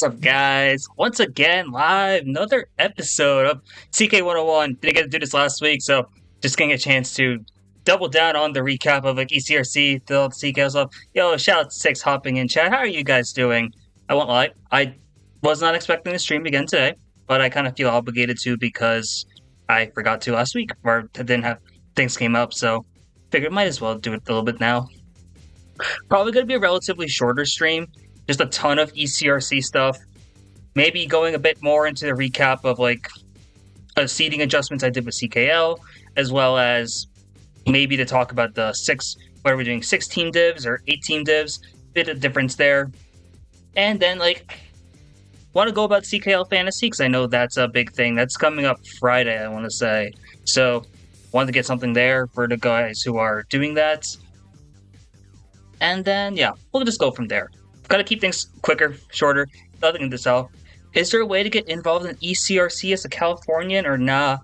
What's up, guys? Once again, live, another episode of CK101. Didn't get to do this last week, so just getting a chance to double down on the recap of like ECRC, the CKL stuff. Yo, shout out to Six hopping in chat. How are you guys doing? I won't lie, I was not expecting to stream again today, but I kind of feel obligated to because I forgot to last week, or didn't have things came up, so figured might as well do it a little bit now. Probably going to be a relatively shorter stream. Just a ton of ECRC stuff. Maybe going a bit more into the recap of like seeding adjustments I did with CKL, as well as maybe to talk about the what are we doing, 6-team divs or 8-team divs, bit of difference there. And then like want to go about CKL Fantasy because I know that's a big thing. That's coming up Friday, I want to say. So wanted to get something there for the guys who are doing that. And then, yeah, we'll just go from there. Gotta keep things quicker, shorter, nothing to sell. Is there a way to get involved in ECRC as a Californian or nah?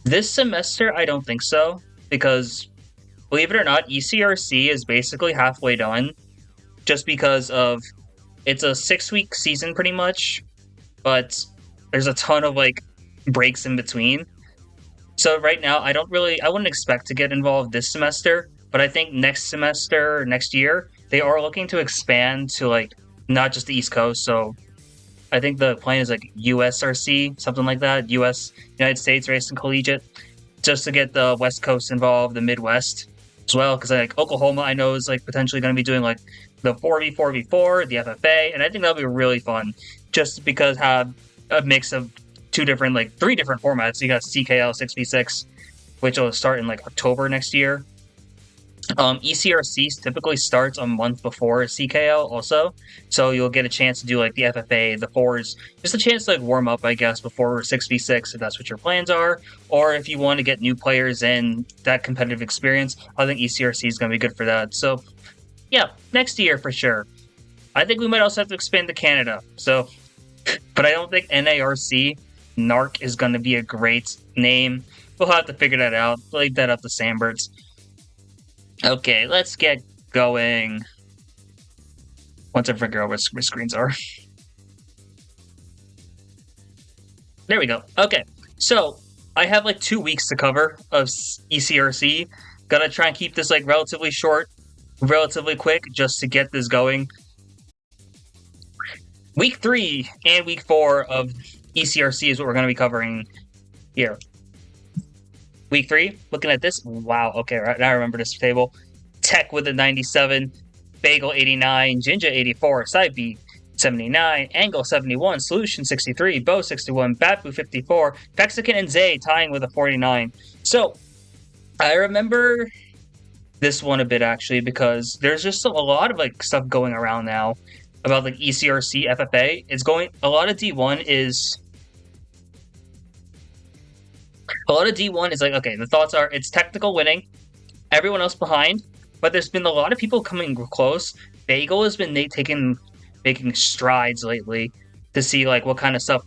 This semester, I don't think so, because believe it or not, ECRC is basically halfway done, just because of it's a 6-week season pretty much, but there's a ton of like breaks in between. So right now, I wouldn't expect to get involved this semester, but I think next semester or next year, they are looking to expand to like not just the East Coast. So I think the plan is like USRC, something like that, United States Racing Collegiate, just to get the West Coast involved, the Midwest as well, because like Oklahoma, I know is like potentially going to be doing like the 4v4v4, the FFA, and I think that'll be really fun, just because have a mix of three different formats. You got CKL 6v6, which will start in like October next year. ECRC typically starts a month before CKL also, so you'll get a chance to do like the FFA, the fours, just a chance to like warm up, I guess, before 6v6 if that's what your plans are, or if you want to get new players in that competitive experience, I think ECRC is going to be good for that. So yeah, next year for sure. I think we might also have to expand to Canada, so but I don't think NARC is going to be a great name. We'll have to figure that out. Leave that up to Sandberts. Okay, let's get going. Once I figure out where my screens are. There we go. Okay, so I have like 2 weeks to cover of ECRC. Gotta try and keep this like relatively short, relatively quick, just to get this going. Week 3 and week 4 of ECRC is what we're going to be covering here. Week 3, looking at this, wow, okay, right now I remember this table. Tech with a 97, Bagel 89, Jinja 84, Side B 79, Angle 71, Solution 63, Bow 61, Batboo 54, Mexican and Zay tying with a 49. So, I remember this one a bit actually because there's just a lot of like stuff going around now about like ECRC FFA. A lot of D1 is like, okay, the thoughts are it's technical winning, everyone else behind, but there's been a lot of people coming close. Bagel has been making strides lately to see like what kind of stuff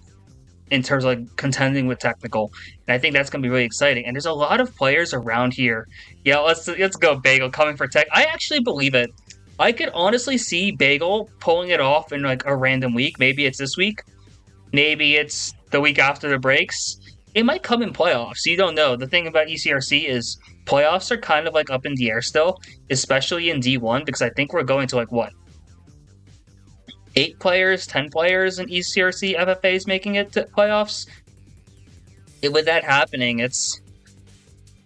in terms of like contending with technical, and I think that's going to be really exciting. And there's a lot of players around here. Yeah, let's go Bagel coming for tech. I actually believe it. I could honestly see Bagel pulling it off in like a random week. Maybe it's this week. Maybe it's the week after the breaks. It might come in playoffs. You don't know. The thing about ECRC is playoffs are kind of like up in the air still, especially in D1, because I think we're going to like, what? 8 players, 10 players in ECRC FFAs making it to playoffs? With that happening, it's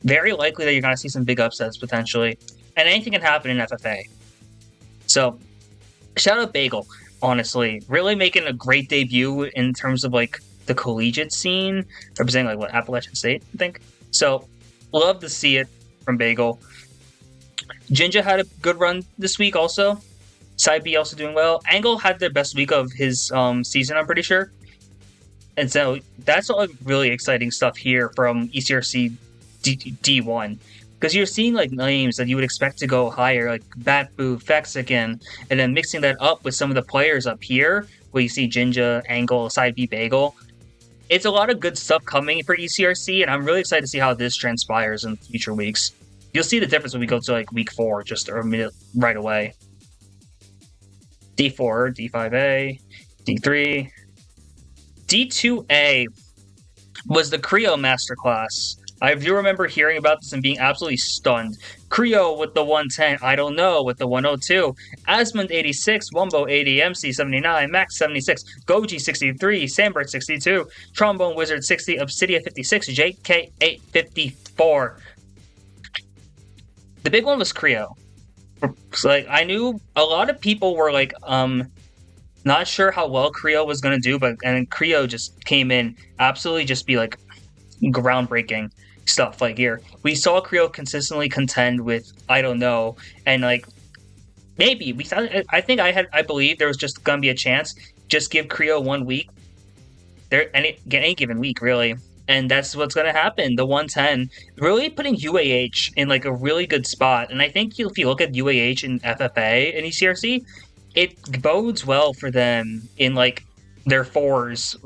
very likely that you're going to see some big upsets potentially. And anything can happen in FFA. So, shout out Bagel, honestly. Really making a great debut in terms of like the collegiate scene, representing like what, Appalachian State, I think. So, love to see it from Bagel. Jinja had a good run this week also. Side B also doing well. Angle had the best week of his season, I'm pretty sure. And so that's all really exciting stuff here from ECRC D1. Because you're seeing like names that you would expect to go higher, like Batboo, Fexican, and then mixing that up with some of the players up here, where you see Jinja, Angle, Side B, Bagel. It's a lot of good stuff coming for ECRC, and I'm really excited to see how this transpires in future weeks. You'll see the difference when we go to like week 4, just a minute right away. D4, D5A, D3. D2A was the Creo Masterclass. I do remember hearing about this and being absolutely stunned. Creo with the 110, I don't know, with the 102, Asmund 86, Wumbo 80, MC 79, Max 76, Goji 63, Sandberg 62, Trombone Wizard 60, Obsidia 56, JK 854. The big one was Creo. So, like, I knew a lot of people were like, not sure how well Creo was gonna do, but and Creo just came in absolutely just be like groundbreaking stuff. Like here, we saw Creo consistently contend with I don't know, and like maybe we thought. I believe there was just gonna be a chance. Just give Creo 1 week, there any given week really, and that's what's gonna happen. The 110 really putting UAH in like a really good spot, and I think if you look at UAH in FFA and ECRC, it bodes well for them in like their fours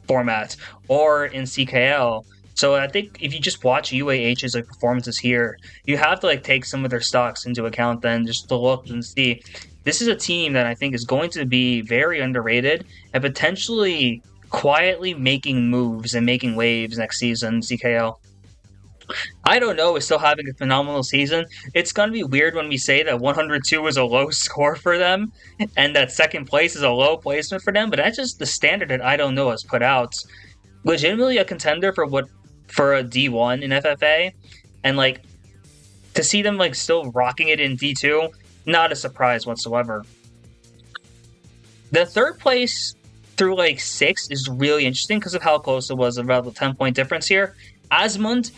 format or in CKL. So I think if you just watch UAH's like performances here, you have to like take some of their stocks into account then just to look and see. This is a team that I think is going to be very underrated and potentially quietly making moves and making waves next season, CKL. I don't know is still having a phenomenal season. It's going to be weird when we say that 102 is a low score for them and that second place is a low placement for them, but that's just the standard that I don't know has put out. Legitimately a contender for a D1 in FFA, and like to see them like still rocking it in D2, not a surprise whatsoever. The third place through like 6 is really interesting because of how close it was, about the 10-point difference here. Asmund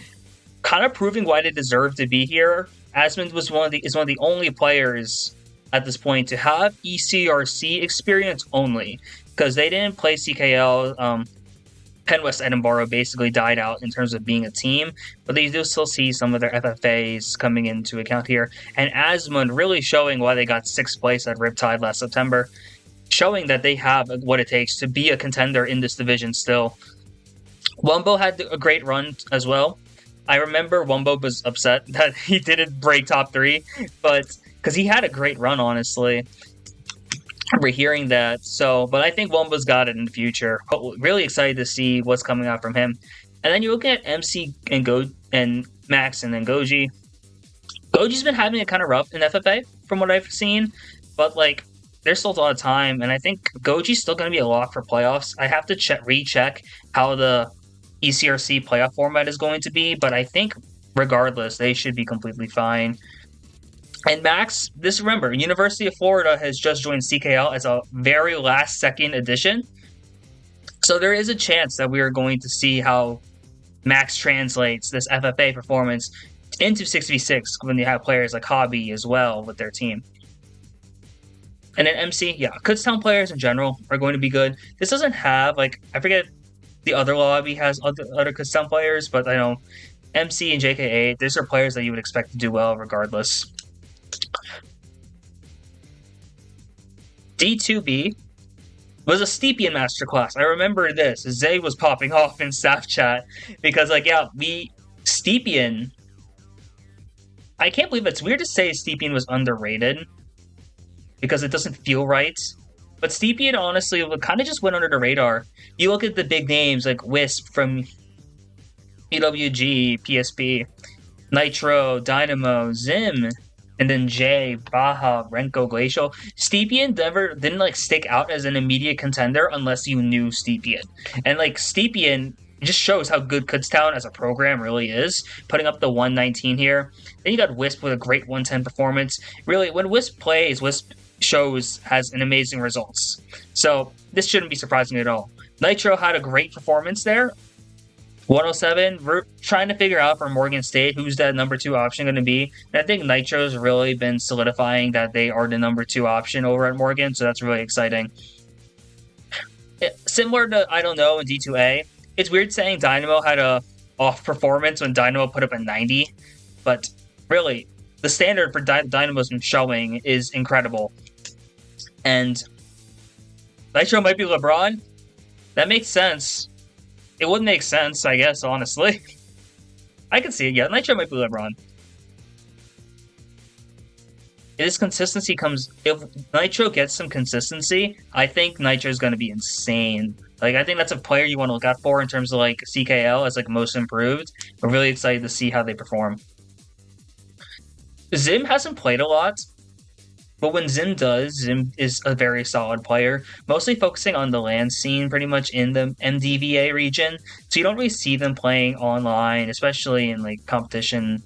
kind of proving why they deserve to be here. Asmund was one of the only players at this point to have ECRC experience only, because they didn't play CKL. Penn West Edinburgh basically died out in terms of being a team, but they do still see some of their FFAs coming into account here. And Asmund really showing why they got 6th place at Riptide last September, showing that they have what it takes to be a contender in this division still. Wumbo had a great run as well. I remember Wumbo was upset that he didn't break top 3, but because he had a great run, honestly. We're hearing that, but I think Wumbo's got it in the future. Really excited to see what's coming out from him. And then you're looking at MC and Max and then Goji. Goji's been having it kind of rough in FFA from what I've seen, but like there's still a lot of time, and I think Goji's still going to be a lock for playoffs. I have to recheck how the ECRC playoff format is going to be, but I think regardless, they should be completely fine. And Max, remember, University of Florida has just joined CKL as a very last-second addition. So there is a chance that we are going to see how Max translates this FFA performance into 6v6 when you have players like Hobby as well with their team. And then MC, yeah, Kutztown players in general are going to be good. This doesn't have, like, I forget the other lobby has other Kutztown players, but I know MC and JK8, these are players that you would expect to do well regardless. D2B was a Stepien masterclass. I remember this. Zay was popping off in staff chat because, like, yeah, Stepien. I can't believe it's weird to say Stepien was underrated because it doesn't feel right. But Stepien, honestly, kind of just went under the radar. You look at the big names like Wisp from EWG, PSP, Nitro, Dynamo, Zim, and then Jay, Baja, Renko, Glacial. Stepien didn't like stick out as an immediate contender unless you knew Stepien. And like Stepien just shows how good Kutztown as a program really is, putting up the 119 here. Then you got Wisp with a great 110 performance. Really, when Wisp plays, Wisp has an amazing results. So this shouldn't be surprising at all. Nitro had a great performance there. 107, we're trying to figure out for Morgan State who's that number 2 option going to be. And I think Nitro's really been solidifying that they are the number 2 option over at Morgan, so that's really exciting. Similar to, I don't know, in D2A, it's weird saying Dynamo had a off performance when Dynamo put up a 90, but really, the standard for Dynamo's been showing is incredible. And Nitro might be LeBron. That makes sense. It would make sense, I guess, honestly. I can see it, yeah. Nitro might be LeBron. This consistency comes if Nitro gets some consistency. I think Nitro is going to be insane. Like I think that's a player you want to look out for in terms of like CKL as like most improved. I'm really excited to see how they perform. Zim hasn't played a lot, but when Zim does, Zim is a very solid player, mostly focusing on the LAN scene pretty much in the MDVA region. So you don't really see them playing online, especially in like competition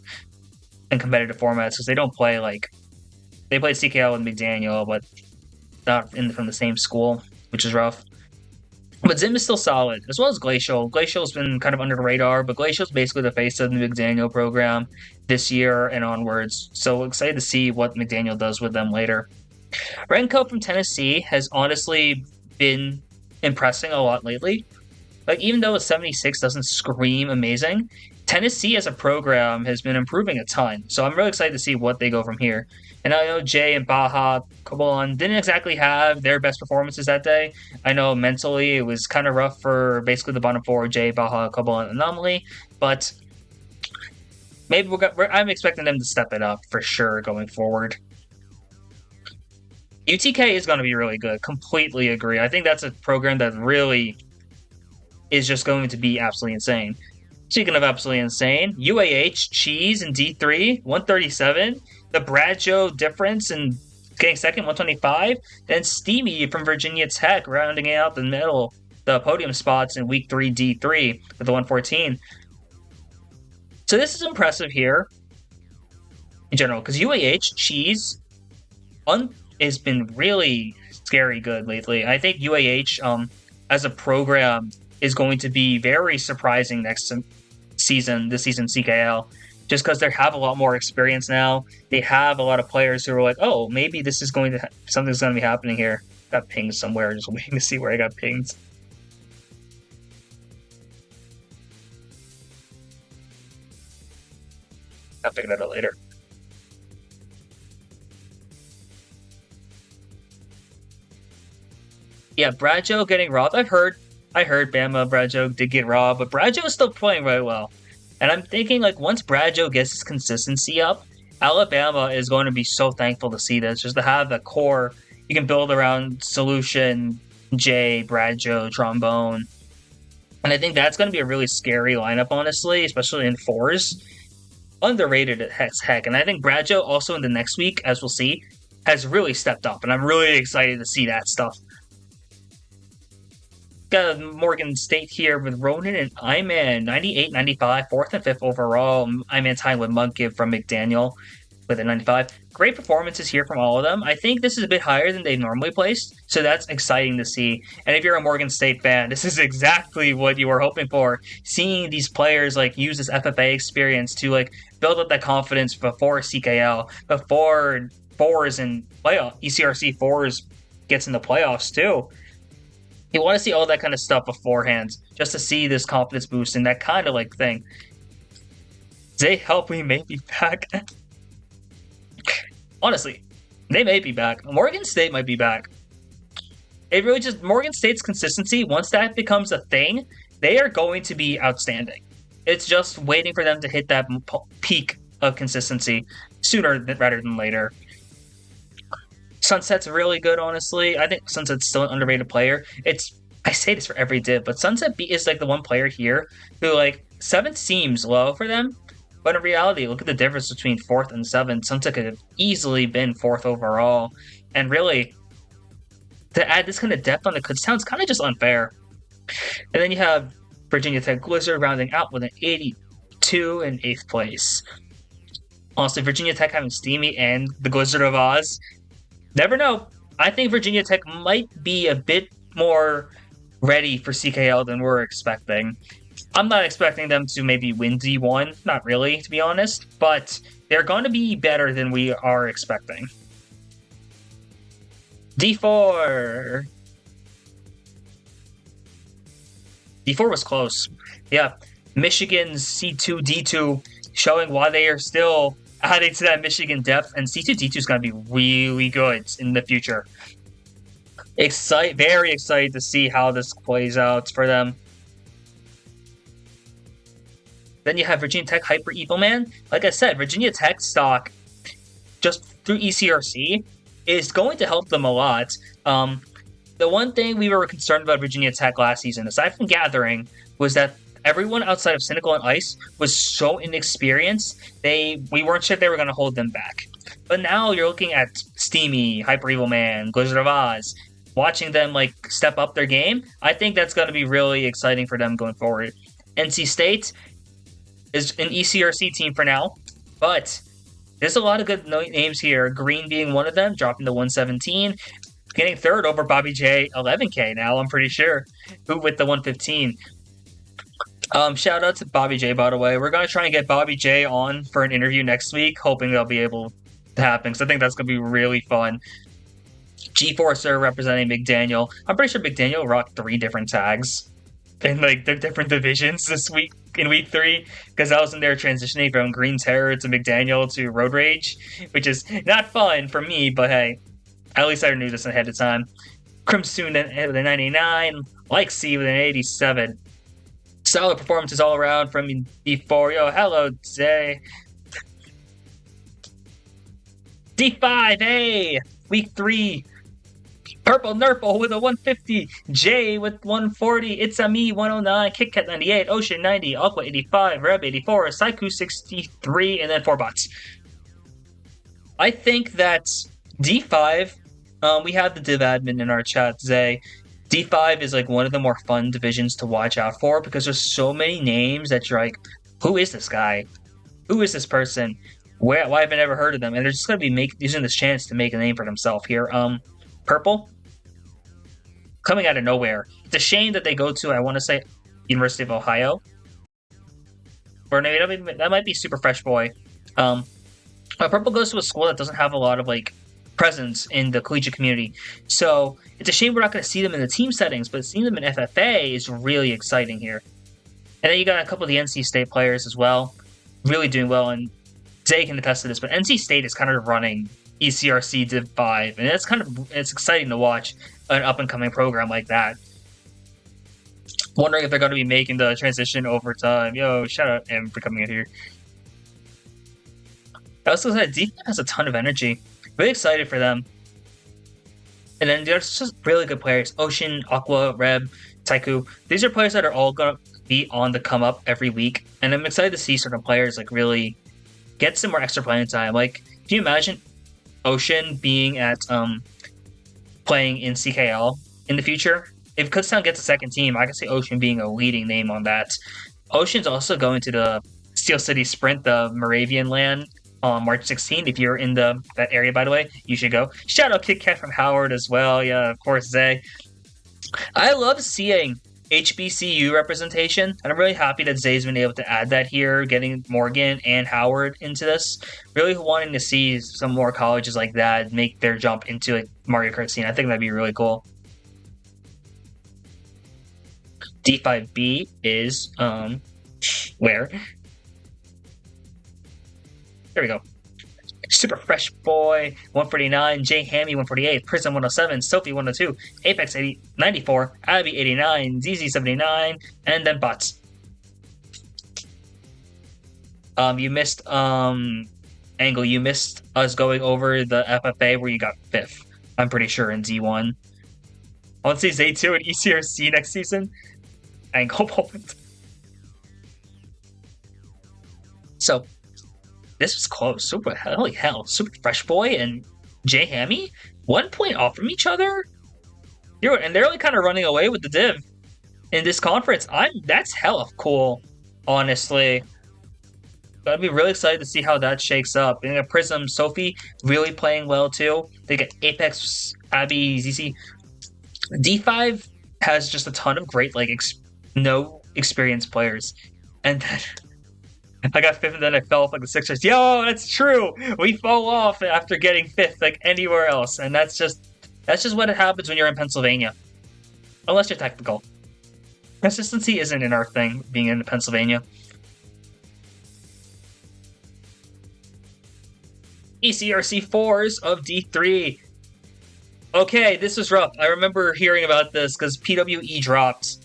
and competitive formats, because they don't play like they play CKL with McDaniel, but not from the same school, which is rough. But Zim is still solid, as well as Glacial. Glacial's been kind of under the radar, but Glacial's basically the face of the McDaniel program this year and onwards. So excited to see what McDaniel does with them later. Renko from Tennessee has honestly been impressing a lot lately. Like, even though a 76 doesn't scream amazing, Tennessee as a program has been improving a ton. So I'm really excited to see what they go from here. And I know Jay and Baja Kobolon didn't exactly have their best performances that day. I know mentally it was kind of rough for basically the bottom four, Jay, Baja, Kobolon, Anomaly. But maybe I'm expecting them to step it up for sure going forward. UTK is going to be really good. Completely agree. I think that's a program that really is just going to be absolutely insane. Speaking of absolutely insane, UAH, Cheese, and D3, 137. The Bradshaw difference in getting second, 125. Then Steamy from Virginia Tech rounding out the middle, the podium spots in week 3, D3 with the 114. So this is impressive here in general, because UAH, Cheese, has been really scary good lately. I think UAH, as a program, is going to be very surprising this season CKL, just because they have a lot more experience now. They have a lot of players who are like, oh, maybe this is going to something's going to be happening here. Got pinged somewhere, just waiting to see where I got pinged. I'll figure that out later. Yeah, Bradshaw getting robbed. I heard Bama Bradshaw did get robbed, but Bradshaw is still playing very well. And I'm thinking, like, once Bradshaw gets his consistency up, Alabama is going to be so thankful to see this, just to have the core you can build around Solution, Jay, Bradshaw, Trombone. And I think that's going to be a really scary lineup, honestly, especially in fours. Underrated as heck. And I think Bradshaw also in the next week, as we'll see, has really stepped up. And I'm really excited to see that stuff. Got Morgan State here with Ronan and Iman, 98, 95, 4th and 5th overall. Iman tying with Mudgib from McDaniel with a 95. Great performances here from all of them. I think this is a bit higher than they've normally placed, so that's exciting to see. And if you're a Morgan State fan, this is exactly what you were hoping for. Seeing these players like use this FFA experience to like build up that confidence before CKL, before fours and playoff ECRC fours gets in the playoffs too. You want to see all that kind of stuff beforehand, just to see this confidence boost and that kind of like thing. They help me may be back. Honestly, they may be back. Morgan State might be back. It really just Morgan State's consistency, once that becomes a thing, they are going to be outstanding. It's just waiting for them to hit that peak of consistency sooner rather than later. Sunset's really good, honestly. I think Sunset's still an underrated player. I say this for every div, but Sunset is like the one player here who like 7th seems low for them, but in reality, look at the difference between 4th and 7th. Sunset could have easily been 4th overall, and really to add this kind of depth on the sounds kind of just unfair. And then you have Virginia Tech Blizzard rounding out with an 82 in 8th place. Honestly, Virginia Tech having Steamy and the Blizzard of Oz. Never know. I think Virginia Tech might be a bit more ready for CKL than we're expecting. I'm not expecting them to maybe win D1. Not really, to be honest. But they're going to be better than we are expecting. D4. D4 was close. Yeah. Michigan's C2, D2 showing why they are still adding to that Michigan depth, and C2 D2 is going to be really good in the future. Very excited to see how this plays out for them. Then you have Virginia Tech Hyper Evil Man. Like I said, Virginia Tech stock just through ECRC is going to help them a lot. The one thing we were concerned about Virginia Tech last season, aside from Gathering, was that everyone outside of Cynical and Ice was so inexperienced, we weren't sure if they were going to hold them back. But now you're looking at Steamy, Hyper Evil Man, Blizzard of Oz, watching them step up their game. I think that's going to be really exciting for them going forward. NC State is an ECRC team for now, but there's a lot of good names here. Green being one of them, dropping to 117. Getting third over Bobby J, 11K now, I'm pretty sure, who with the 115. Shout out to Bobby J, by the way. We're going to try and get Bobby J on for an interview next week, hoping they'll be able to happen, because I think that's going to be really fun. G-Forcer representing McDaniel. I'm pretty sure McDaniel rocked 3 different tags in the different divisions this week, in week 3, because I was in there transitioning from Green Terror to McDaniel to Road Rage, which is not fun for me, but hey, at least I knew this ahead of time. Crimson with a 99, like C with an 87. Solid performances all around from D4. Yo, hello, Zay. D5, hey! Week 3. Purple Nurple with a 150. J with 140. It's a me 109. Kit Kat 98. Ocean 90. Aqua 85. Reb 84. Saiku 63. And then 4 bots. I think that D5, we have the div admin in our chat, Zay. D5 is one of the more fun divisions to watch out for because there's so many names that you're like, who is this guy? Who is this person? Why have I never heard of them? And they're just going to be using this chance to make a name for themselves here. Purple, coming out of nowhere. It's a shame that they go to, I want to say, University of Ohio. Or maybe that might be Super Fresh Boy. Purple goes to a school that doesn't have a lot of presence in the collegiate community. So it's a shame we're not going to see them in the team settings, but seeing them in FFA is really exciting here. And then you got a couple of the NC State players as well, really doing well, and Zay can attest to this, but NC State is kind of running ECRC Div 5, and it's exciting to watch an up-and-coming program like that. Wondering if they're going to be making the transition over time. Yo, shout out M for coming in here. I also said D5 has a ton of energy. Really excited for them. And then there's just really good players. Ocean, Aqua, Reb, Taiku. These are players that are all going to be on the come up every week. And I'm excited to see certain players really get some more extra playing time. Can you imagine Ocean being at playing in CKL in the future? If Kutztown gets a second team, I can see Ocean being a leading name on that. Ocean's also going to the Steel City Sprint, the Moravian land, on March 16th. If you're in that area, by the way, you should go. Shout out Kit Kat from Howard as well. Yeah, of course, Zay. I love seeing HBCU representation, and I'm really happy that Zay's been able to add that here, getting Morgan and Howard into this. Really wanting to see some more colleges like that make their jump into a Mario Kart scene. I think that'd be really cool. D5B is where? There we go. Super Fresh Boy, 149, J Hammy, 148, Prism, 107, Sophie, 102, Apex, 94, Abby, 89, ZZ, 79, and then bots. You missed, Angle, you missed us going over the FFA where you got 5th, I'm pretty sure, in Z1. I want to see Z2 and ECRC next season. Angle moment. So, this was close. Holy hell. Super Fresh Boy and J Hammy, 1 point off from each other? And they're kind of running away with the div in this conference. That's hella cool, honestly. I'd be really excited to see how that shakes up. And Prism, Sophie, really playing well too. They get Apex, Abby, ZC. D5 has just a ton of great, no experienced players. And then I got 5th and then I fell off the Sixers. Yo, that's true. We fall off after getting 5th anywhere else. And that's just what happens when you're in Pennsylvania. Unless you're technical. Consistency isn't in our thing, being in Pennsylvania. ECRC 4s of D3. Okay, this was rough. I remember hearing about this because PWE dropped.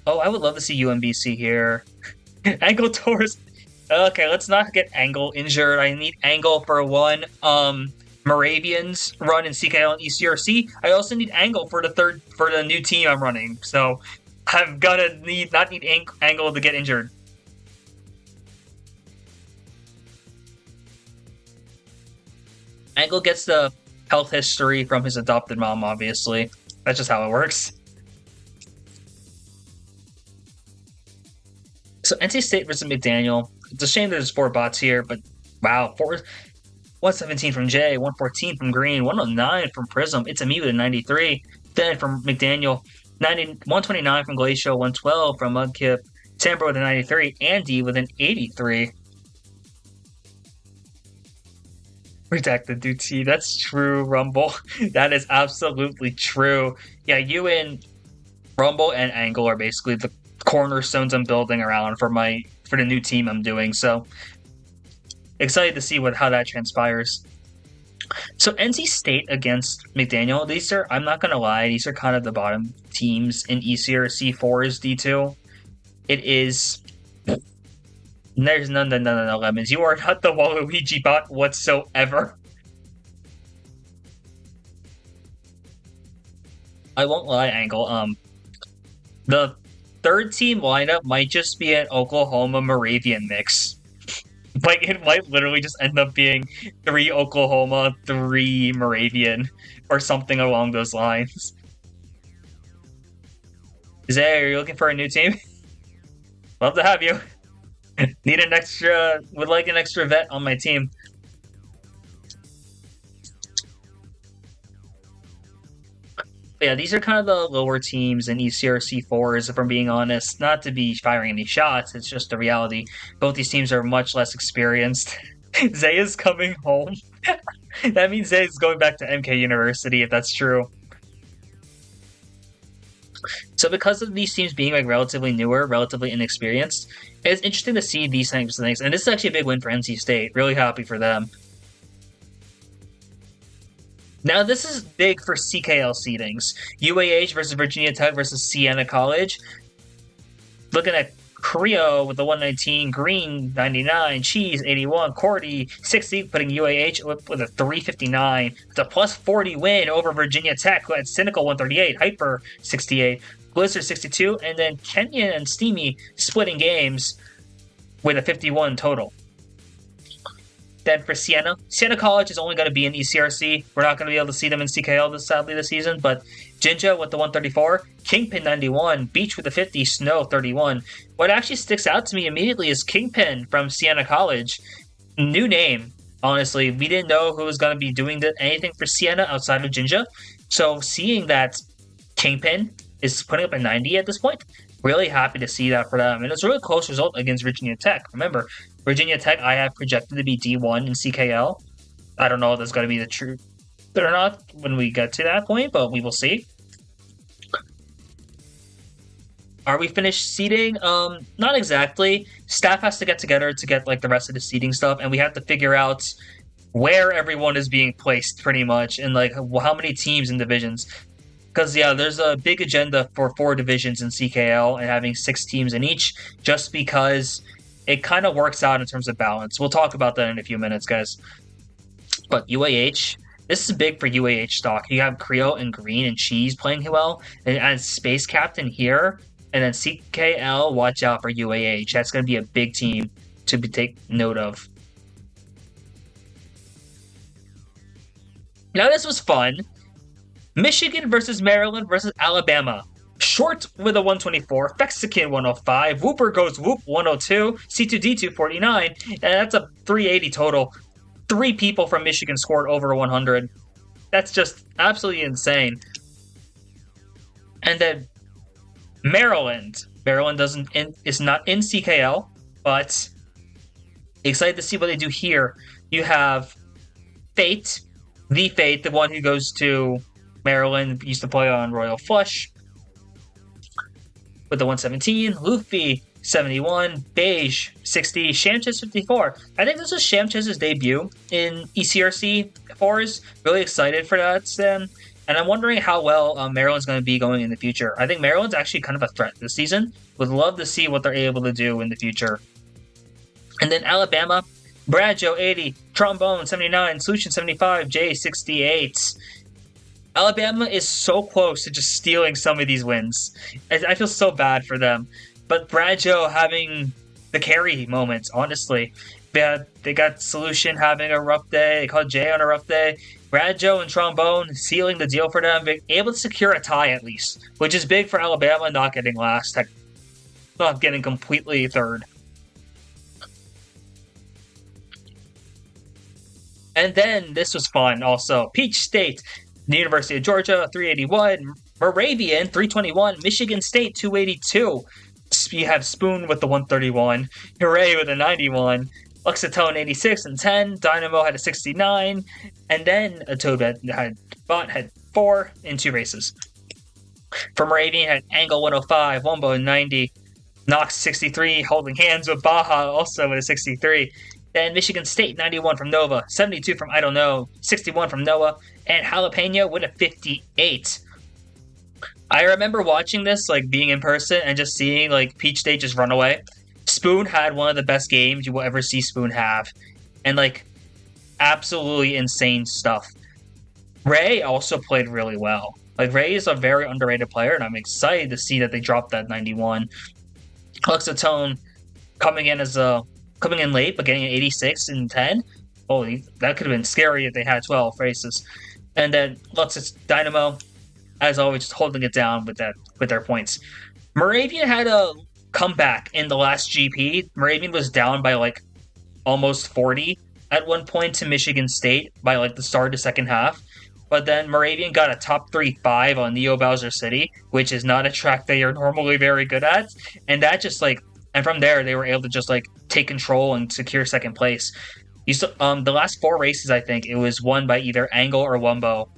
Oh, I would love to see UMBC here. Ankle Taurus. Okay, let's not get Angle injured. I need Angle for one Moravians run in CKL and ECRC. I also need Angle for the new team I'm running. So I'm gonna not need Angle to get injured. Angle gets the health history from his adopted mom, obviously. That's just how it works. So NC State versus McDaniel. It's a shame there's 4 bots here, but wow, 117 from Jay, 114 from Green, 109 from Prism. It's a me with a 93. Then from McDaniel, 129 from Glacial, 112 from Mudkip, Samber with a 93, Andy with an 83. Redacted Duty. That's true, Rumble. That is absolutely true. Yeah, you and Rumble and Angle are basically the cornerstones I'm building around for the new team I'm doing. So excited to see how that transpires. So NC State against McDaniel. I'm not gonna lie, these are kind of the bottom teams in ECRC4's D2. It is. There's no lemons. You are not the Waluigi bot whatsoever. I won't lie, Angle. The third team lineup might just be an Oklahoma Moravian mix. Like, it might literally just end up being 3 Oklahoma, 3 Moravian, or something along those lines. Zay, are you looking for a new team? Love to have you. Would like an extra vet on my team. But yeah, these are kind of the lower teams in ECRC4s, if I'm being honest. Not to be firing any shots, it's just the reality. Both these teams are much less experienced. Zay is coming home. That means Zay is going back to MK University, if that's true. So because of these teams being relatively newer, relatively inexperienced, it's interesting to see these types of things. And this is actually a big win for NC State. Really happy for them. Now, this is big for CKL seedings. UAH versus Virginia Tech versus Siena College. Looking at Creo with the 119, Green 99, Cheese 81, Cordy 60, putting UAH with a 359. It's a plus 40 win over Virginia Tech, who had Cynical 138, Hyper 68, Blizzard 62, and then Kenyon and Steamy splitting games with a 51 total. Then for Siena College is only going to be in ECRC. We're not going to be able to see them in CKL sadly this season, but Jinja with the 134, Kingpin 91, Beach with the 50, Snow 31. What actually sticks out to me immediately is Kingpin from Siena College. New name, honestly. We didn't know who was going to be doing anything for Siena outside of Jinja. So seeing that Kingpin is putting up a 90 at this point, really happy to see that for them. And it's a really close result against Virginia Tech. Remember, Virginia Tech I have projected to be D1 in CKL. I don't know if that's going to be the truth or not when we get to that point, but we will see. Are we finished seeding? Not exactly. Staff has to get together to get like the rest of the seeding stuff, and we have to figure out where everyone is being placed pretty much, and like how many teams and divisions. Because, yeah, there's a big agenda for 4 divisions in CKL and having 6 teams in each, just because it kind of works out in terms of balance. We'll talk about that in a few minutes, guys. But UAH, this is big for UAH stock. You have Creo and Green and Cheese playing well, and as Space Captain here, and then CKL, watch out for UAH. That's going to be a big team to take note of. Now, this was fun. Michigan versus Maryland versus Alabama. Short with a 124, Mexican 105, Whooper goes Whoop 102, C2D2 49, and that's a 380 total. 3 people from Michigan scored over 100. That's just absolutely insane. And then Maryland. Maryland is not in CKL, but excited to see what they do here. You have Fate, the one who goes to Maryland, used to play on Royal Flush with the 117, Luffy 71, Beige 60, Shamches 54. I think this is Shamches' debut in ECRC 4s. Really excited for that, and I'm wondering how well Maryland's going to be going in the future. I think Maryland's actually kind of a threat this season. Would love to see what they're able to do in the future. And then Alabama, Bradshaw 80, Trombone 79, Solution 75, J 68. Alabama is so close to just stealing some of these wins. I feel so bad for them. But Bradshaw having the carry moments, honestly. They got Solution having a rough day. They caught Jay on a rough day. Bradshaw and Trombone sealing the deal for them, being able to secure a tie at least, which is big for Alabama not getting last, not getting completely third. And then this was fun also. Peach State, the University of Georgia, 381. Moravian, 321. Michigan State, 282. You have Spoon with the 131. Hooray with a 91. Luxatone 86 and 10. Dynamo had a 69. And then a Toad had 4 in 2 races. For Moravian had Angle 105, Wombo 90. Knox 63, holding hands with Baja also with a 63. Then Michigan State 91 from Nova, 72 from I Don't Know, 61 from Noah, and Jalapeno with a 58. I remember watching this, like, being in person and just seeing, like, Peach State just run away. Spoon had one of the best games you will ever see Spoon have. And, like, absolutely insane stuff. Ray also played really well. Like, Ray is a very underrated player, and I'm excited to see that they dropped that 91. Luxatone coming in late, but getting an 86 and 10. Oh, that could have been scary if they had 12 races. And then Dynamo, as always, just holding it down with their points. Moravian had a comeback in the last GP. Moravian was down by like almost 40 at one point to Michigan State by like the start of the second half. But then Moravian got a top 3-5 on Neo Bowser City, which is not a track they are normally very good at. And that just like, and from there they were able to just like take control and secure second place. The last 4 races, I think it was won by either Angle or Wumbo,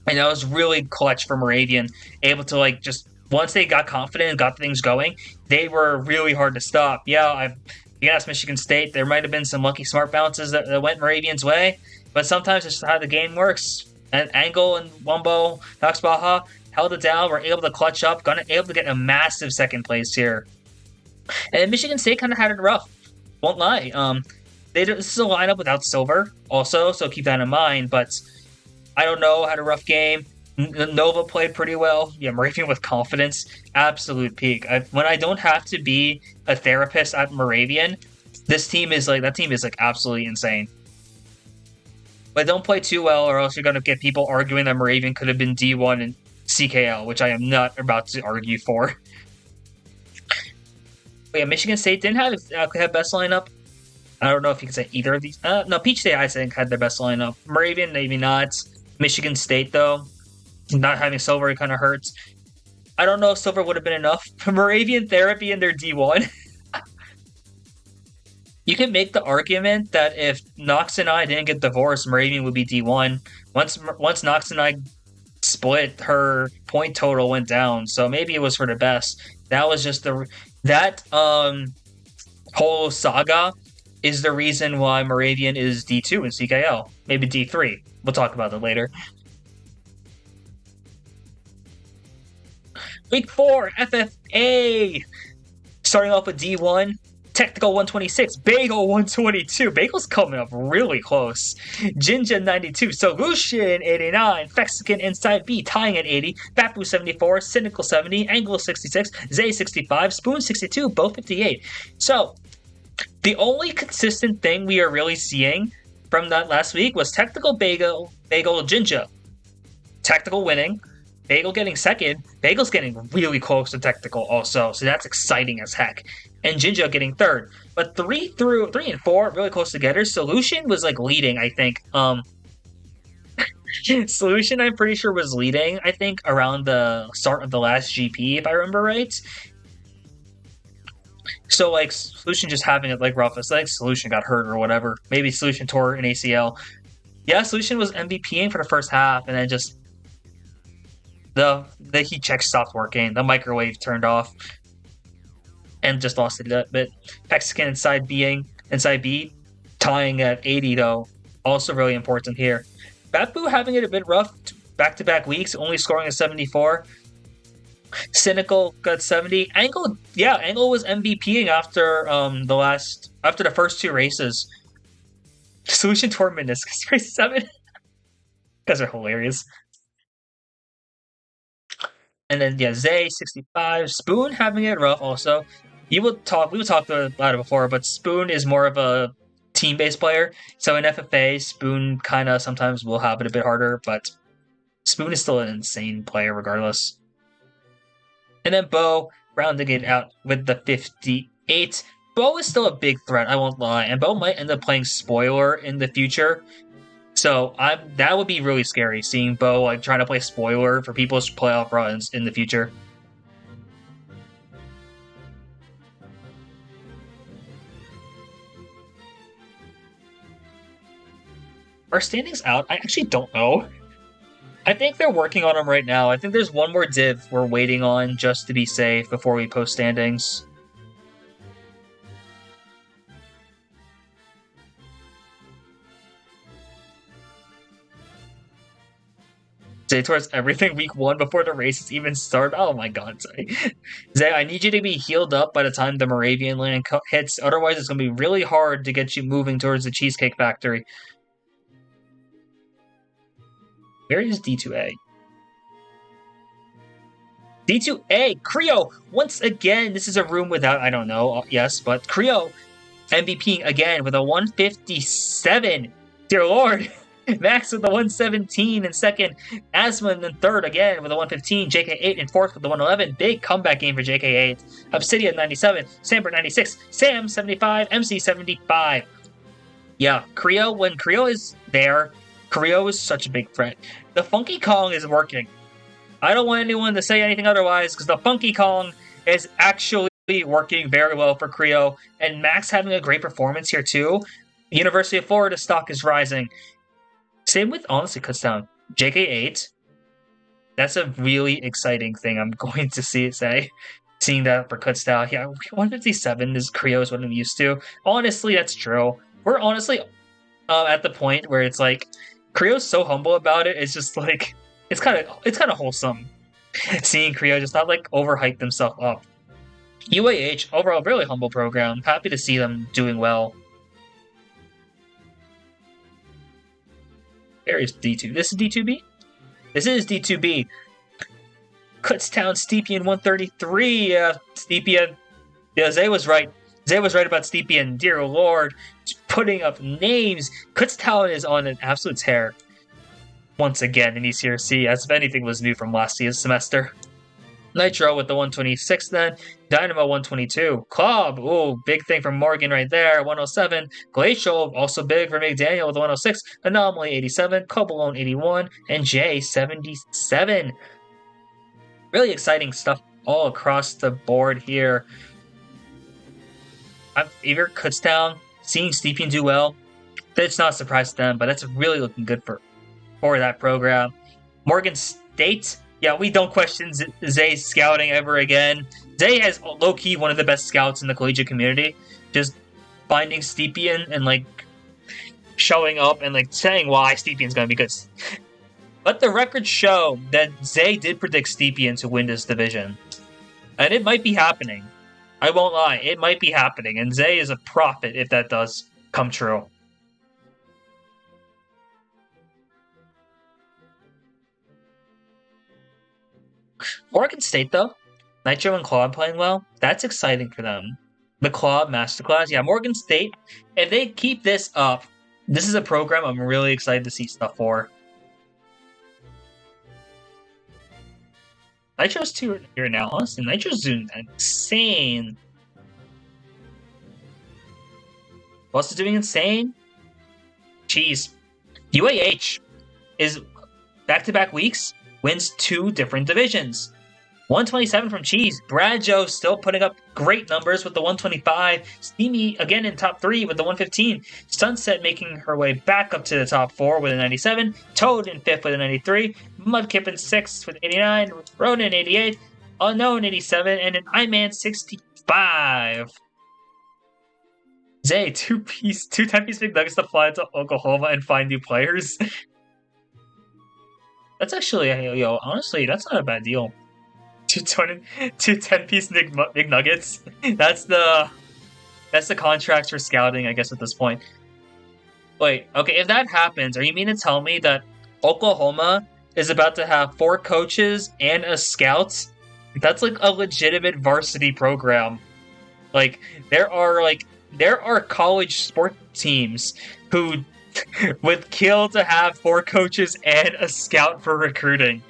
and that was really clutch for Moravian. Able to like just once they got confident and got things going, they were really hard to stop. Yeah, you asked Michigan State, there might have been some lucky smart bounces that went Moravian's way, but sometimes it's how the game works. And Angle and Wumbo, Knox Baja held it down, were able to clutch up, able to get a massive second place here. And Michigan State kind of had it rough. Won't lie. This is a lineup without Silver also, so keep that in mind. But I Don't Know had a rough game. Nova played pretty well. Yeah, Moravian with confidence. Absolute peak. When I don't have to be a therapist at Moravian, that team is like absolutely insane. But don't play too well, or else you're going to get people arguing that Moravian could have been D1 in CKL, which I am not about to argue for. But yeah, Michigan State didn't have best lineup. I don't know if you can say either of these. No, Peach State, I think, had their best lineup. Moravian, maybe not. Michigan State, though, not having Silver kind of hurts. I don't know if Silver would have been enough. Moravian therapy in their D1. You can make the argument that if Knox and I didn't get divorced, Moravian would be D1. Once Knox and I split, her point total went down, so maybe it was for the best. That was just that whole saga is the reason why Moravian is D2 in CKL. Maybe D3. We'll talk about that later. Week 4, FFA! Starting off with D1, Technical 126, Bagel 122. Bagel's coming up really close. Jinja 92, Solution 89, Mexican Inside B tying at 80, Bapu 74, Cynical 70, Angle 66, Zay 65, Spoon 62, both 58. So, the only consistent thing we are really seeing from that last week was Technical Bagel, Jinja. Technical winning, Bagel getting second, Bagel's getting really close to Technical also, so that's exciting as heck. And Jinja getting third. But 3 and 4 really close together. Solution was like leading, I think. Solution, I'm pretty sure, was leading, I think, around the start of the last GP, if I remember right. So, like, Solution just having it, like, rough. It's like Solution got hurt or whatever. Maybe Solution tore an ACL. Yeah, Solution was MVPing for the first half, and then just the heat check stopped working. The microwave turned off. And just lost it a bit. Mexican inside B tying at 80, though. Also really important here. Bapu having it a bit rough back-to-back weeks, only scoring a 74. Cynical got 70. Angle was MVPing after after the first two races. Solution Tournament is race 7. Guys are hilarious. And then Zay 65. Spoon having it rough also. We will talk about it before, but Spoon is more of a team based player. So in FFA, Spoon kinda sometimes will have it a bit harder, but Spoon is still an insane player regardless. And then Bo rounding it out with the 58. Bo is still a big threat, I won't lie, and Bo might end up playing spoiler in the future. So that would be really scary, seeing Bo like trying to play spoiler for people's playoff runs in the future. Are standings out? I actually don't know. I think they're working on them right now. I think there's one more div we're waiting on just to be safe before we post standings. Zay towards everything week 1 before the races even start. Oh my god, Zay. Zay, I need you to be healed up by the time the Moravian land hits. Otherwise, it's going to be really hard to get you moving towards the Cheesecake Factory. Where is D2A? D2A, Creo, once again, this is a room without, I don't know, yes, but Creo MVPing again with a 157. Dear Lord. Max with the 117 in second. Asman in third again with a 115. JK8 in fourth with the 111. Big comeback game for JK8. Obsidian 97. Sambert 96. Sam 75. MC 75. Yeah, Creo, when Creo is there, Creo is such a big threat. The Funky Kong is working. I don't want anyone to say anything otherwise, because the Funky Kong is actually working very well for Creo, and Max having a great performance here too. University of Florida stock is rising. Same with, honestly, Kutztown. JK8, that's a really exciting thing I'm going to say. Seeing that for Kutztown. Yeah, 157 is Creo is what I'm used to. Honestly, that's true. We're honestly at the point where it's like, Creo's so humble about it, it's just like, it's kind of wholesome. Seeing Creo just not like overhype themselves up. UAH, overall, really humble program. Happy to see them doing well. Where is D2? This is D2B? This is D2B. Kutztown, Stepien 133. Stepien. Yeah, Zay was right. Zay was right about Stepien. Dear Lord. Putting up names. Kutztown is on an absolute tear. Once again in ECRC, as if anything was new from last year's semester. Nitro with the 126 then. Dynamo 122. Club, ooh, big thing from Morgan right there, 107. Glacial, also big for McDaniel with the 106. Anomaly 87. Cobalone 81. And J 77. Really exciting stuff all across the board here. I'm eager Kutztown, seeing Stepien do well. It's not a surprise to them, but that's really looking good for that program. Morgan State, yeah, we don't question Zay's scouting ever again. Zay has low-key one of the best scouts in the collegiate community. Just finding Stepien and like showing up and like saying why Stepien's gonna be good. But the records show that Zay did predict Stepien to win this division. And it might be happening. I won't lie, it might be happening, and Zay is a prophet if that does come true. Oregon State, though, Nitro and Claude playing well, that's exciting for them. The Claude Masterclass, yeah, Morgan State, if they keep this up, this is a program I'm really excited to see stuff for. Nitro's 2 here now, honestly. Nitro's doing insane. What else is doing insane? Jeez. UAH is back-to-back weeks, wins 2 different divisions. 127 from Cheese. Brad Joe still putting up great numbers with the 125. Steamy again in top 3 with the 115. Sunset making her way back up to the top 4 with a 97. Toad in 5th with a 93. Mudkip in 6th with 89. Ronan 88. Unknown 87. And an Iman 65. Zay, 2 10-piece big nuggets to fly to Oklahoma and find new players. That's actually, honestly, that's not a bad deal. two 10-piece McNuggets. That's the contracts for scouting, I guess, at this point. Wait, okay, if that happens, are you mean to tell me that Oklahoma is about to have 4 coaches and a scout? That's like a legitimate varsity program. Like there are college sport teams who would kill to have 4 coaches and a scout for recruiting.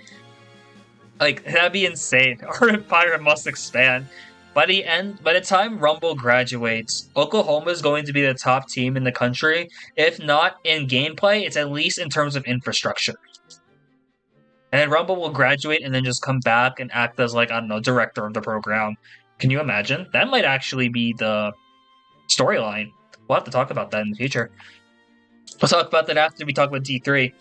Like that'd be insane. Our empire must expand. By the time Rumble graduates, Oklahoma is going to be the top team in the country. If not in gameplay, it's at least in terms of infrastructure. And then Rumble will graduate and then just come back and act as, like, I don't know, director of the program. Can you imagine? That might actually be the storyline. We'll have to talk about that in the future. We'll talk about that after we talk about D3.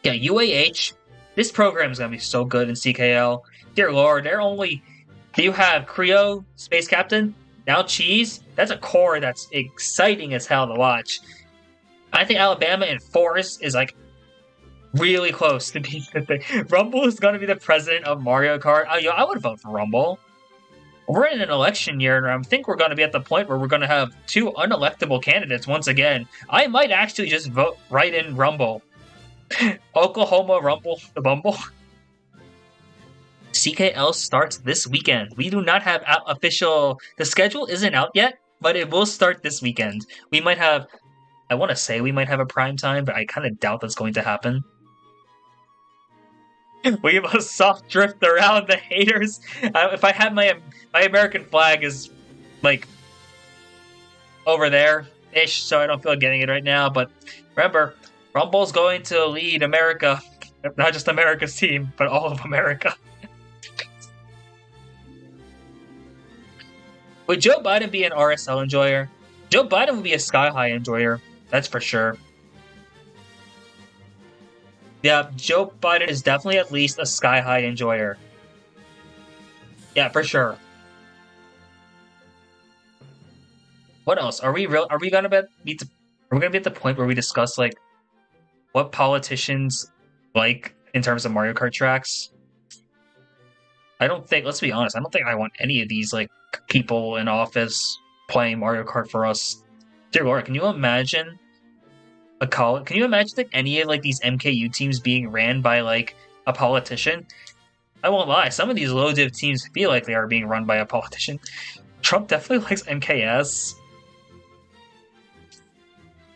Yeah, UAH. This program is going to be so good in CKL. Dear Lord, you have Creo, Space Captain, now Cheese. That's a core that's exciting as hell to watch. I think Alabama in Force is, like, really close to being the thing. Rumble is going to be the president of Mario Kart. I would vote for Rumble. We're in an election year, and I think we're going to be at the point where we're going to have 2 unelectable candidates once again. I might actually just vote right in Rumble. Oklahoma Rumble the Bumble. CKL starts this weekend. We do not have official... The schedule isn't out yet, but it will start this weekend. We might have... I want to say we might have a prime time, but I kind of doubt that's going to happen. We have a soft drift around the haters. If I had my American flag is, like, over there-ish, so I don't feel like getting it right now. But remember, Rumble's going to lead America. Not just America's team, but all of America. Would Joe Biden be an RSL enjoyer? Joe Biden would be a Sky High enjoyer. That's for sure. Yeah, Joe Biden is definitely at least a Sky High enjoyer. Yeah, for sure. What else? Are we gonna be at the point where we discuss, like, what politicians like in terms of Mario Kart tracks? Let's be honest, I don't think I want any of these, like, people in office playing Mario Kart for us. Dear Lord, can you imagine Can you imagine, like, any of, like, these MKU teams being ran by, like, a politician? I won't lie, some of these low div teams feel like they are being run by a politician. Trump definitely likes MKS.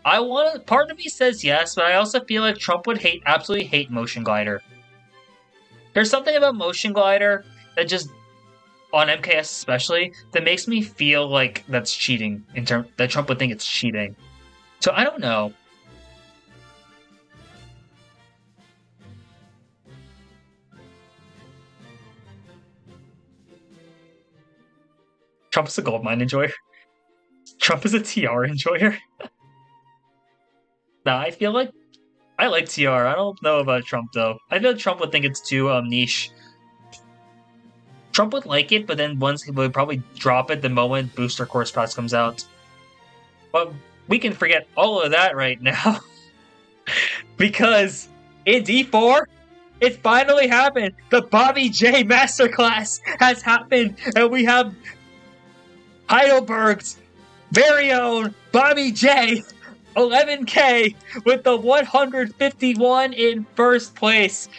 Part of me says yes, but I also feel like Trump would absolutely hate Motion Glider. There's something about Motion Glider that just, on MKS especially, that makes me feel like that's cheating, that Trump would think it's cheating. So I don't know. Trump is a goldmine enjoyer. Trump is a TR enjoyer. Nah, I feel like I like TR. I don't know about Trump, though. I feel like Trump would think it's too niche. Trump would like it, but then he would probably drop it the moment Booster Course Pass comes out. But we can forget all of that right now. Because in D4, it finally happened! The Bobby J Masterclass has happened! And we have Heidelberg's very own Bobby J, 11K, with the 151 in first place.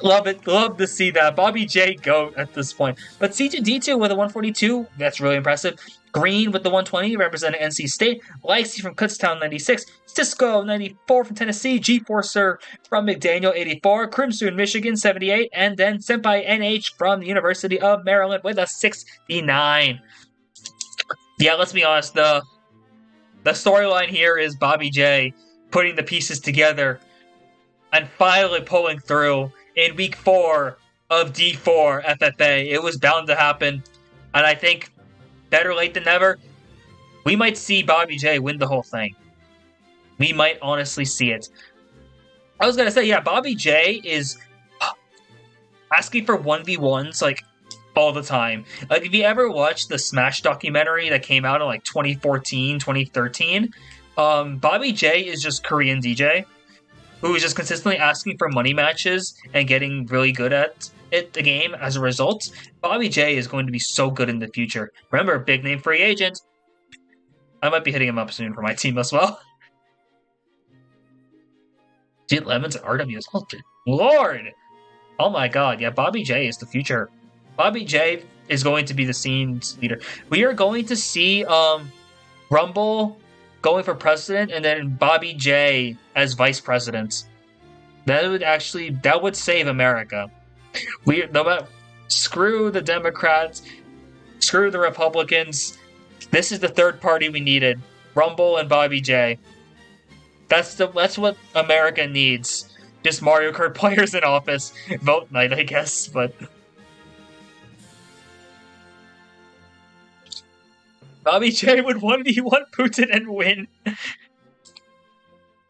Love it. Love to see that. Bobby J GOAT at this point. But C2D2 with a 142, that's really impressive. Green with the 120, representing NC State. Lexi from Kutztown, 96. Cisco, 94 from Tennessee. G-Forcer from McDaniel, 84. Crimson, Michigan, 78. And then Senpai NH from the University of Maryland with a 69. Yeah, let's be honest. The storyline here is Bobby J putting the pieces together and finally pulling through in week 4 of D4 FFA. It was bound to happen. And I think, better late than never, we might see Bobby J win the whole thing. We might honestly see it. I was going to say, yeah, Bobby J is asking for 1v1s, like, all the time. Like, if you ever watched the Smash documentary that came out in, like, 2014, 2013, Bobby J is just Korean DJ who is just consistently asking for money matches and getting really good at the game as a result, Bobby J is going to be so good in the future. Remember, big name free agent. I might be hitting him up soon for my team as well. Dude, Lemons and RWS. Oh, Lord! Oh my god, yeah, Bobby J is the future. Bobby J is going to be the scene's leader. We are going to see Rumble going for president and then Bobby J as vice president. That would save America. Screw the Democrats, screw the Republicans. This is the third party we needed. Rumble and Bobby J. That's what America needs. Just Mario Kart players in office. Vote night, I guess, but Bobby J would 1v1 Putin and win.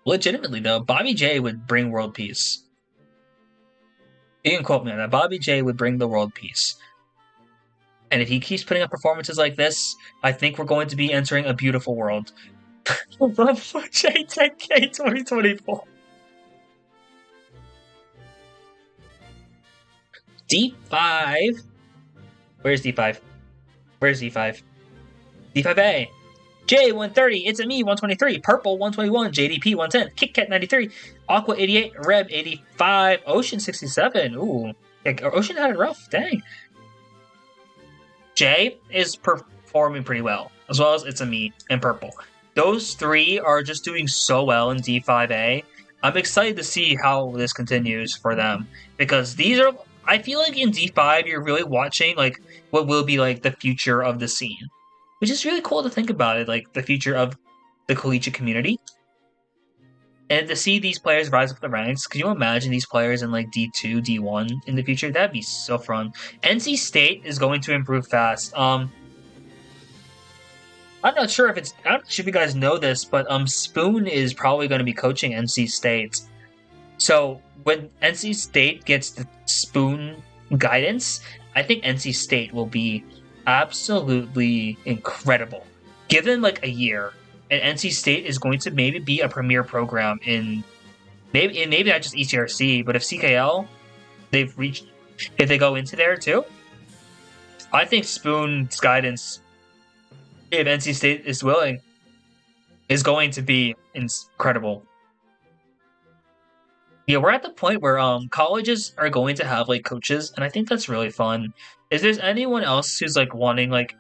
Legitimately though, Bobby J would bring world peace. You can quote me on that. Bobby J would bring the world peace. And if he keeps putting up performances like this, I think we're going to be entering a beautiful world. J 10K 2024. D5. Where's D5? Where's D5? D5A. J 130. It's a me 123. Purple 121. JDP 110. KitKat 93. Aqua 88. Reb 85. Ocean 67. Ooh. Yeah, Ocean had it rough. Dang. J is performing pretty well as It's a Me and Purple. Those three are just doing so well in D5A. I'm excited to see how this continues for them because I feel like in D5 you're really watching like what will be like the future of the scene, which is really cool to think about it, like the future of the collegiate community. And to see these players rise up the ranks, can you imagine these players in like D2, D1 in the future? That'd be so fun. NC State is going to improve fast. I'm not sure if you guys know this, but Spoon is probably going to be coaching NC State. So when NC State gets the Spoon guidance, I think NC State will be absolutely incredible. Give them like a year, and NC State is going to maybe be a premier program in maybe not just ECRC, but if CKL if they go into there too, I think Spoon's guidance, if NC State is willing, is going to be incredible. Yeah, we're at the point where colleges are going to have like coaches, and I think that's really fun. If there's anyone else who's like wanting like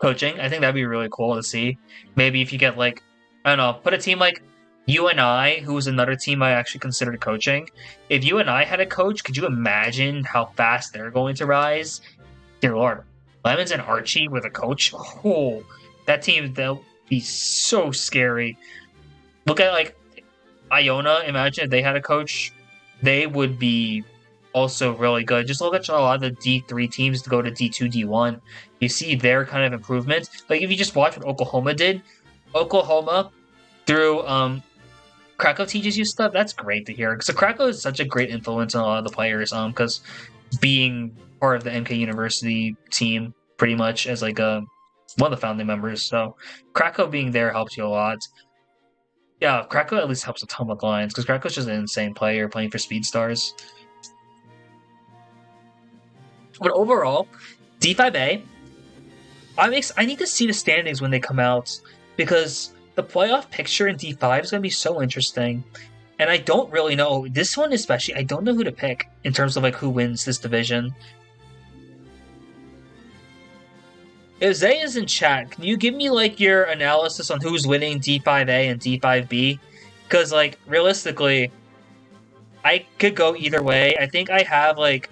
coaching, I think that'd be really cool to see. Maybe if you get like, I don't know, put a team like UNI, who was another team I actually considered coaching. If UNI had a coach, could you imagine how fast they're going to rise? Dear Lord. Lemons and Archie with a coach? Oh, that team, they'll be so scary. Look at like Iona, imagine if they had a coach. They would be also really good. Just look at a lot of the D3 teams to go to D2, D1. You see their kind of improvement. Like if you just watch what Oklahoma did, Oklahoma through Krakow teaches you stuff. That's great to hear. Because Krakow is such a great influence on a lot of the players. Because being part of the MK University team, pretty much as like one of the founding members. So Krakow being there helps you a lot. Yeah, Krakow at least helps a ton with lines because Krakow's just an insane player playing for Speed Stars. But overall, D5A, I need to see the standings when they come out because the playoff picture in D5 is going to be so interesting. And I don't really know, this one especially, I don't know who to pick in terms of like who wins this division. If Zay is in chat, can you give me like your analysis on who's winning D5A and D5B? Because like realistically, I could go either way. I think I have like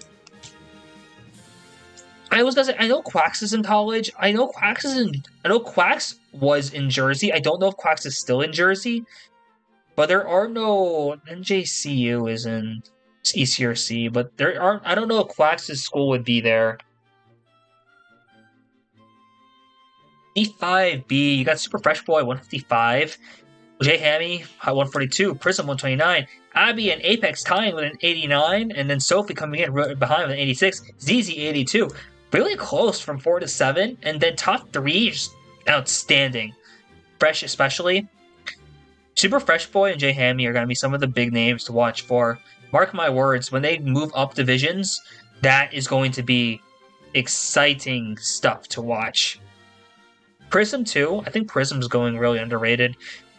I know Quax is in college. I know Quax was in Jersey. I don't know if Quax is still in Jersey. But there are no NJCU is in ECRC, but I don't know if Quax's school would be there. D5B, you got Super Fresh Boy 155, J Hammy 142, Prism 129, Abby and Apex tying with an 89, and then Sophie coming in right behind with an 86, ZZ 82. Really close from 4 to 7, and then top 3 just outstanding. Fresh especially. Super Fresh Boy and J Hammy are going to be some of the big names to watch for. Mark my words, when they move up divisions, that is going to be exciting stuff to watch. Prism too. I think Prism's going really underrated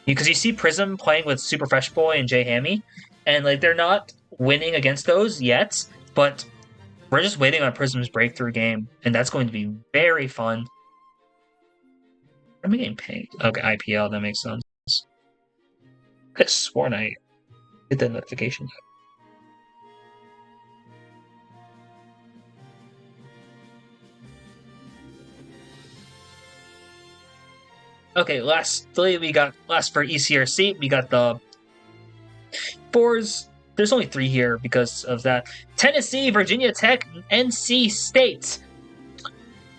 because you see Prism playing with Super Fresh Boy and Jay Hammy, and like they're not winning against those yet, but we're just waiting on Prism's breakthrough game, and that's going to be very fun. I'm getting pinged. Okay, IPL, that makes sense. I could have sworn I hit the notification. Okay, lastly, we got last for ECRC, we got the fours. There's only 3 here because of that. Tennessee, Virginia Tech, NC State.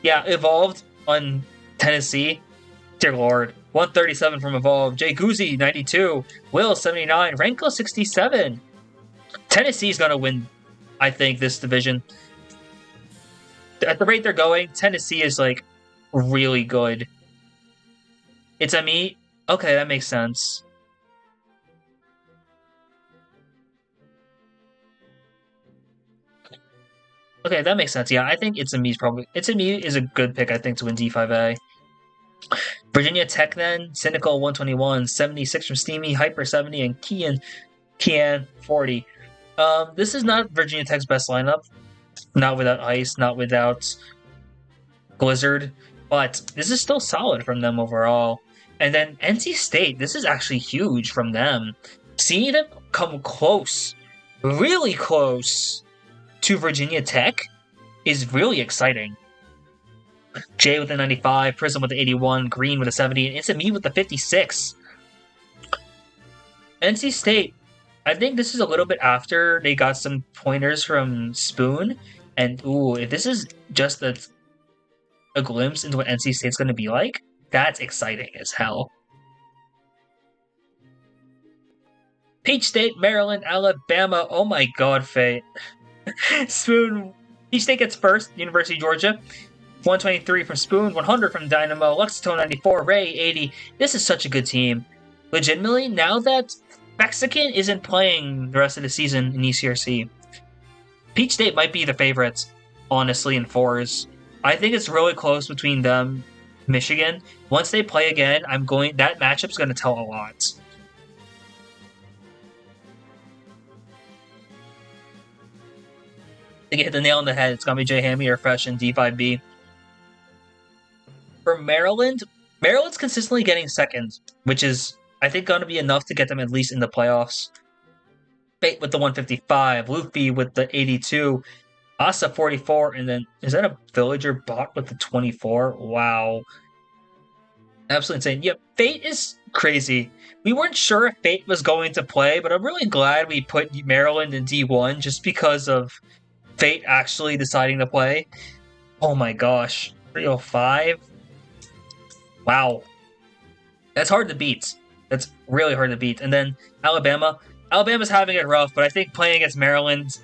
Yeah, Evolved on Tennessee. Dear Lord. 137 from Evolve. Jay Guzzi, 92. Will, 79. Renko, 67. Tennessee's going to win, I think, this division. At the rate they're going, Tennessee is, like, really good. It's a me. Okay, that makes sense. Okay, that makes sense. Yeah, I think It's a Me is a good pick, I think, to win D5A. Virginia Tech then, Cynical 121, 76 from Steamy, Hyper 70, and Kian 40. This is not Virginia Tech's best lineup. Not without Ice, not without Blizzard, but this is still solid from them overall. And then NC State, this is actually huge from them. Seeing them come close, really close, to Virginia Tech is really exciting. Jay with the 95, Prism with the 81, Green with the 70, and It's a Me with the 56. NC State, I think this is a little bit after they got some pointers from Spoon, and ooh, if this is just a glimpse into what NC State's going to be like, that's exciting as hell. Peach State, Maryland, Alabama. Oh my god, Fate. Spoon. Peach State gets first, University of Georgia. 123 from Spoon, 100 from Dynamo, Lexington 94, Ray 80. This is such a good team. Legitimately, now that Mexican isn't playing the rest of the season in ECRC, Peach State might be the favorites, honestly, in fours. I think it's really close between them, Michigan. Once they play again, that matchup's going to tell a lot. To hit the nail on the head, it's going to be Jay Hammy or Fresh in D5B. For Maryland, Maryland's consistently getting second, which is, I think, going to be enough to get them at least in the playoffs. Fate with the 155, Luffy with the 82, Asa 44, and then, is that a Villager bot with the 24? Wow. Absolutely insane. Yeah, Fate is crazy. We weren't sure if Fate was going to play, but I'm really glad we put Maryland in D1 just because of Fate actually deciding to play. Oh my gosh. 305? Wow. That's hard to beat. That's really hard to beat. And then Alabama. Alabama's having it rough, but I think playing against Maryland,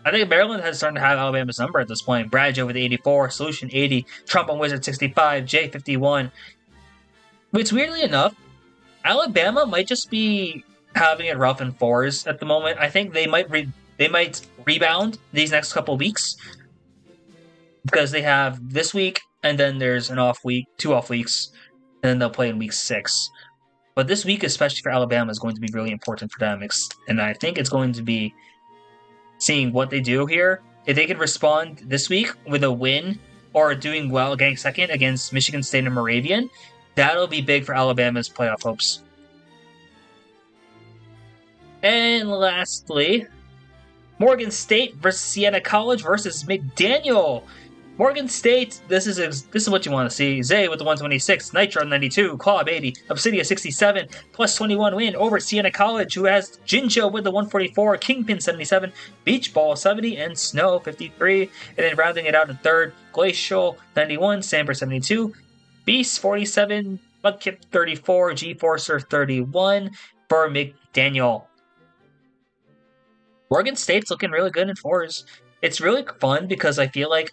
I think Maryland has started to have Alabama's number at this point. Bradjo with 84, Solution 80, Trump on Wizard 65, J 51. Which, weirdly enough, Alabama might just be having it rough in fours at the moment. I think they might rebound these next couple weeks because they have this week and then there's an off week, 2 off weeks, and then they'll play in week 6. But this week, especially for Alabama, is going to be really important for them, and I think it's going to be seeing what they do here. If they can respond this week with a win or doing well, getting second against Michigan State and Moravian, that'll be big for Alabama's playoff hopes. And lastly, Morgan State versus Siena College versus McDaniel. Morgan State, this is what you want to see. Zay with the 126, Nitro 92, Claw 80, Obsidia 67, plus 21 win over Siena College, who has Jinjo with the 144, Kingpin 77, Beach Ball 70, and Snow 53. And then rounding it out in third, Glacial 91, Samber 72, Beast 47, Mudkip 34, G-Forcer 31 for McDaniel. Morgan State's looking really good in fours. It's really fun because I feel like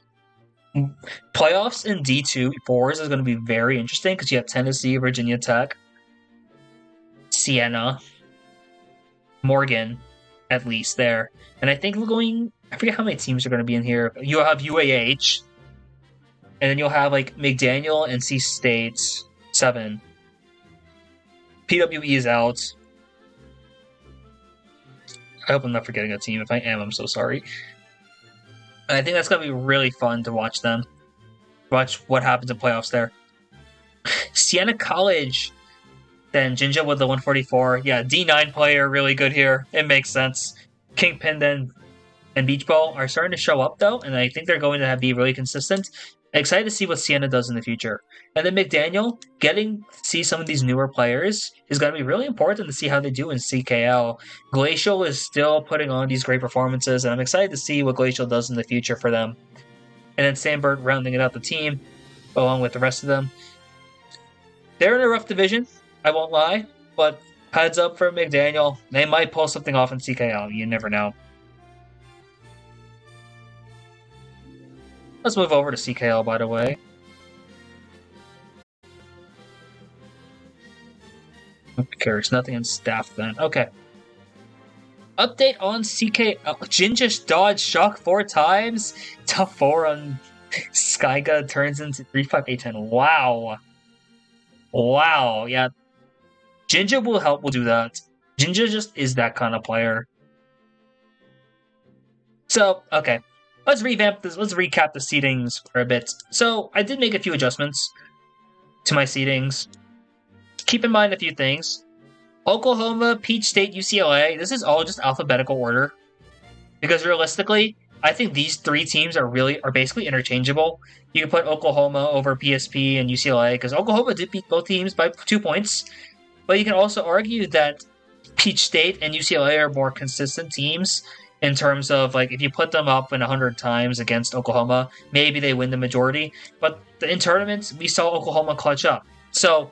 playoffs in D2 fours is going to be very interesting because you have Tennessee, Virginia Tech, Siena, Morgan, at least there. And I think we're going. I forget how many teams are going to be in here. You'll have UAH, and then you'll have like McDaniel, NC State, 7. PWE is out. I hope I'm not forgetting a team. If I am, I'm so sorry. And I think that's going to be really fun to watch them. Watch what happens in playoffs there. Siena College. Then Jinja with the 144. Yeah, D9 player, really good here. It makes sense. Kingpin then and Beach Ball are starting to show up, though, and I think they're going to be really consistent. Excited to see what Siena does in the future. And then McDaniel, getting to see some of these newer players is going to be really important to see how they do in CKL. Glacial is still putting on these great performances, and I'm excited to see what Glacial does in the future for them. And then Sandberg rounding it out the team, along with the rest of them. They're in a rough division, I won't lie, but heads up for McDaniel. They might pull something off in CKL. You never know. Let's move over to CKL, by the way. Carries nothing in staff then. Okay. Update on CKL. Jinja dodged shock 4 times. Tough 4 on Skyga turns into 3-5-8-10. Wow. Wow. Yeah. Jinja will do that. Jinja just is that kind of player. So, okay. Let's revamp this. Let's recap the seedings for a bit. So, I did make a few adjustments to my seedings. Keep in mind a few things. Oklahoma, Peach State, UCLA. This is all just alphabetical order. Because realistically, I think these 3 teams are basically interchangeable. You can put Oklahoma over PSP and UCLA because Oklahoma did beat both teams by 2 points. But you can also argue that Peach State and UCLA are more consistent teams in terms of, like, if you put them up in 100 times against Oklahoma, maybe they win the majority. But in tournaments, we saw Oklahoma clutch up. So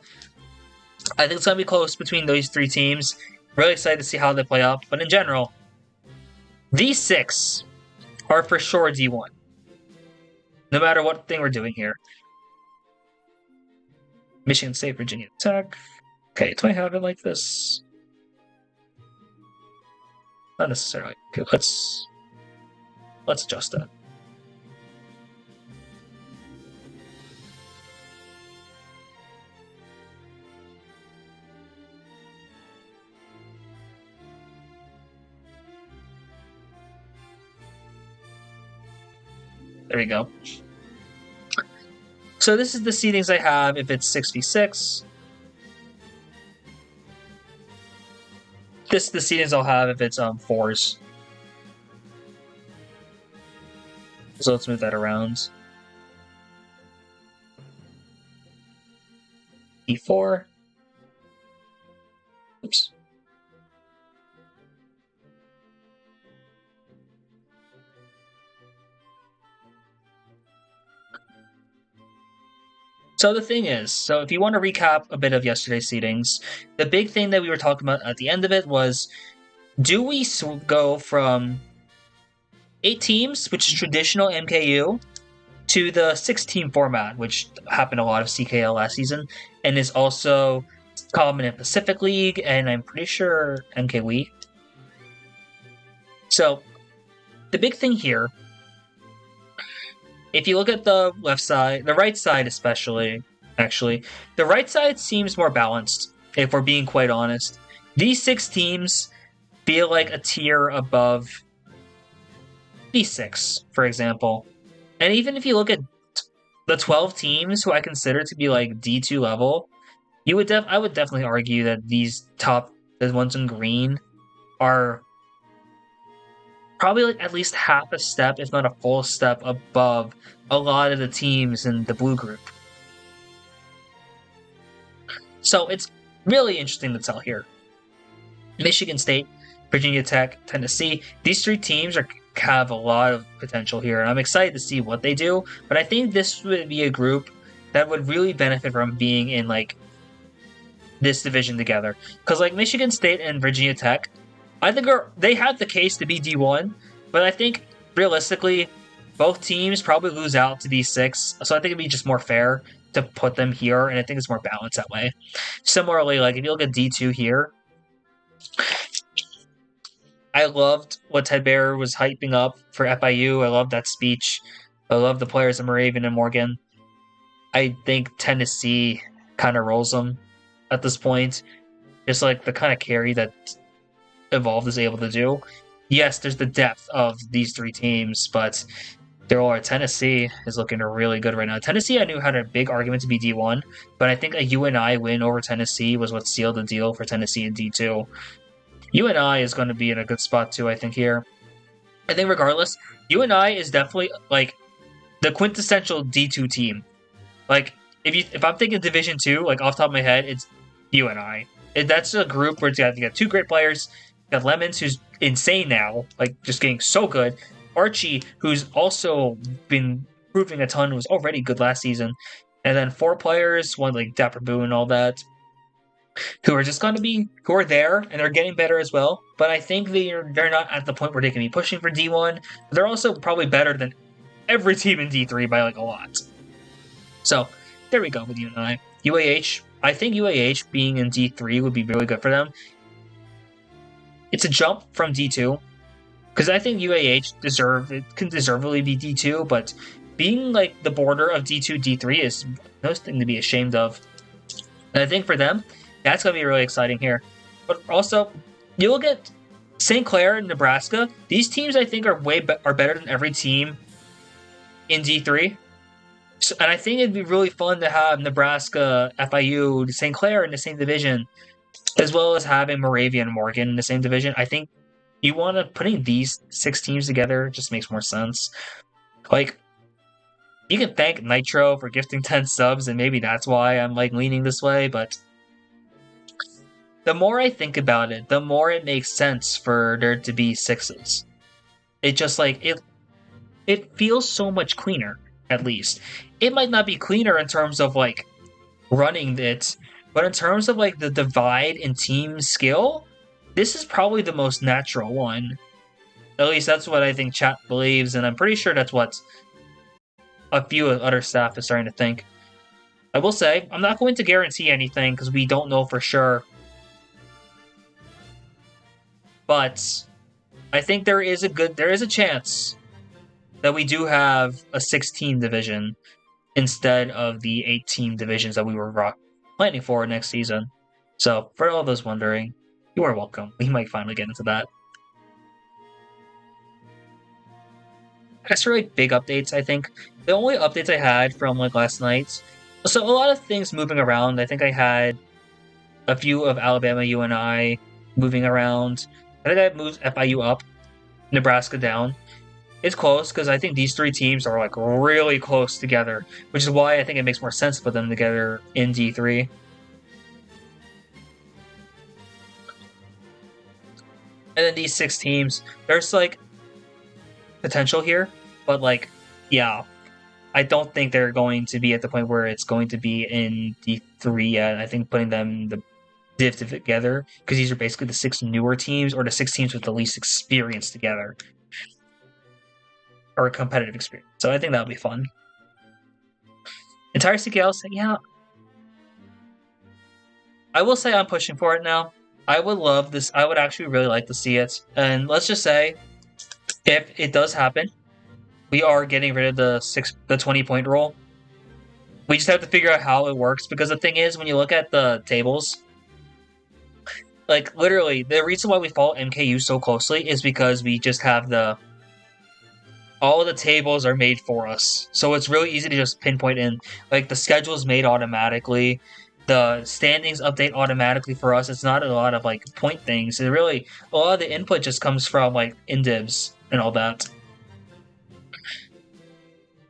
I think it's going to be close between those 3 teams. Really excited to see how they play up. But in general, these 6 are for sure D1. No matter what thing we're doing here. Michigan State, Virginia Tech. Okay, do I have it like this? Not necessarily. Okay, let's adjust that. There we go. So this is the seedings I have if it's 6v6. This is the seedings I'll have if it's 4s. So let's move that around. E4. Oops. So the thing is, so if you want to recap a bit of yesterday's seedings, the big thing that we were talking about at the end of it was, do we go from 8 teams, which is traditional MKU, to the 6-team format, which happened a lot of CKL last season, and is also common in Pacific League, and I'm pretty sure MKW. So the big thing here, if you look at the left side, the right side especially, actually, the right side seems more balanced, if we're being quite honest. These 6 teams feel like a tier above these 6, for example. And even if you look at the 12 teams who I consider to be like D2 level, I would definitely argue that the ones in green, are probably like at least half a step, if not a full step, above a lot of the teams in the blue group. So it's really interesting to tell here. Michigan State, Virginia Tech, Tennessee, these 3 teams have a lot of potential here, and I'm excited to see what they do, but I think this would be a group that would really benefit from being in like this division together. Because like Michigan State and Virginia Tech, I think they have the case to be D1, but I think realistically, both teams probably lose out to these 6, so I think it'd be just more fair to put them here, and I think it's more balanced that way. Similarly, like if you look at D2 here, I loved what Ted Bear was hyping up for FIU. I love that speech. I love the players of Moravian and Morgan. I think Tennessee kind of rolls them at this point. Just like the kind of carry that Evolved is able to do. Yes, there's the depth of these three teams, but there are Tennessee is looking really good right now. Tennessee, I knew had a big argument to be D1, but I think a UNI win over Tennessee was what sealed the deal for Tennessee in D2. UNI is going to be in a good spot too, I think, here. I think regardless, UNI is definitely like the quintessential D2 team. Like if I'm thinking Division 2, like off the top of my head, it's UNI. That's a group where you got two great players. You got Lemons, who's insane now, like just getting so good. Archie, who's also been proving a ton, was already good last season. And then four players, one like Dapper Boo and all that, who are just going to be who are there and they're getting better as well. But I think they're not at the point where they can be pushing for D1. They're also probably better than every team in D3 by like a lot. So there we go with UNI. UAH, I think UAH being in D3 would be really good for them. It's a jump from D2 because I think UAH can deservedly be D2, but being like the border of D2 D3 is no thing to be ashamed of. And I think for them, that's going to be really exciting here. But also, you look at St. Clair and Nebraska. These teams, I think, are are better than every team in D3. So, and I think it'd be really fun to have Nebraska, FIU, St. Clair in the same division, as well as having Moravian and Morgan in the same division. I think you want to putting these 6 teams together just makes more sense. Like, you can thank Nitro for gifting 10 subs, and maybe that's why I'm like leaning this way, but the more I think about it, the more it makes sense for there to be 6s. It just like it feels so much cleaner, at least. It might not be cleaner in terms of like running it, but in terms of like the divide in team skill, this is probably the most natural one. At least that's what I think chat believes, and I'm pretty sure that's what a few other staff is starting to think. I will say, I'm not going to guarantee anything because we don't know for sure. But I think there is a chance that we do have a 16 division instead of the 8-team divisions that we were planning for next season. So, for all those wondering, you are welcome. We might finally get into that. That's really big updates, I think. The only updates I had from like last night, so a lot of things moving around. I think I had a few of Alabama UNI moving around. I think I moved FIU up, Nebraska down. It's close because I think these 3 teams are like really close together, which is why I think it makes more sense to put them together in D3. And then these 6 teams, there's like potential here, but like, yeah, I don't think they're going to be at the point where it's going to be in D3 yet. I think putting them the div together because these are basically the 6 newer teams or the 6 teams with the least experience together. Or competitive experience. So I think that'll be fun. Entire CKL, yeah. I will say I'm pushing for it now. I would love this. I would actually really like to see it. And let's just say, if it does happen, we are getting rid of the 20-point rule. We just have to figure out how it works because the thing is, when you look at the tables, like literally, the reason why we follow MKU so closely is because we just have all of the tables are made for us. So it's really easy to just pinpoint in. Like, the schedule is made automatically. The standings update automatically for us. It's not a lot of, like, point things. It really, a lot of the input just comes from, like, indivs and all that.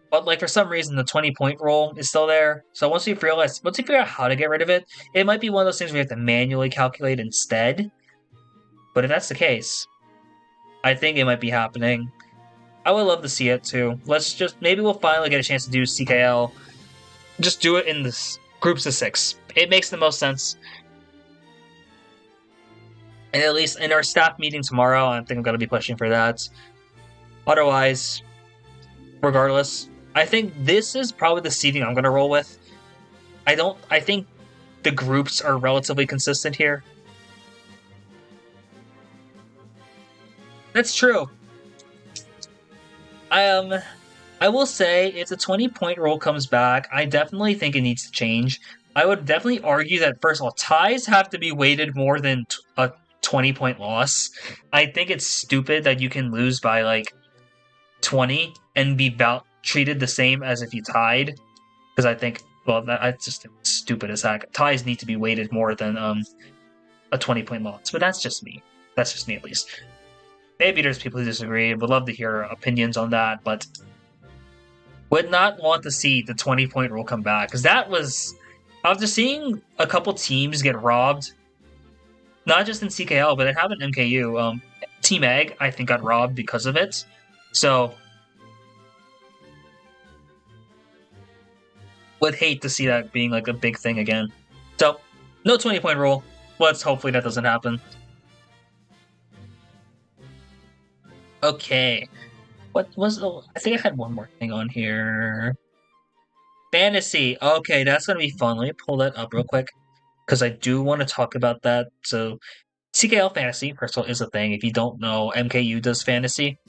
But, like, for some reason, the 20-point rule is still there. So once we figure out how to get rid of it, it might be one of those things we have to manually calculate instead. But if that's the case, I think it might be happening. I would love to see it too. Maybe we'll finally get a chance to do CKL. Just do it in this groups of 6. It makes the most sense. And at least in our staff meeting tomorrow, I think I'm going to be pushing for that. Otherwise, regardless, I think this is probably the seeding I'm going to roll with. I think the groups are relatively consistent here. That's true. Um, I will say if the 20-point rule comes back, I definitely think it needs to change. I would definitely argue that first of all, ties have to be weighted more than a 20-point loss. I think it's stupid that you can lose by like 20 and be treated the same as if you tied. Because I think, well, that's just stupid as heck. Ties need to be weighted more than a 20-point loss. But that's just me. That's just me, at least. Maybe there's people who disagree. Would love to hear opinions on that, but would not want to see the 20-point rule come back. Because that was, after seeing a couple teams get robbed, not just in CKL, but it happened in MKU. Team Egg, I think, got robbed because of it. So, would hate to see that being like a big thing again. So, no 20-point rule. Let's hopefully that doesn't happen. Okay. What was the... I think I had one more thing on here. Fantasy. Okay, that's going to be fun. Let me pull that up real quick. Because I do want to talk about that. So, CKL Fantasy, first of all, is a thing. If you don't know, MKU does Fantasy.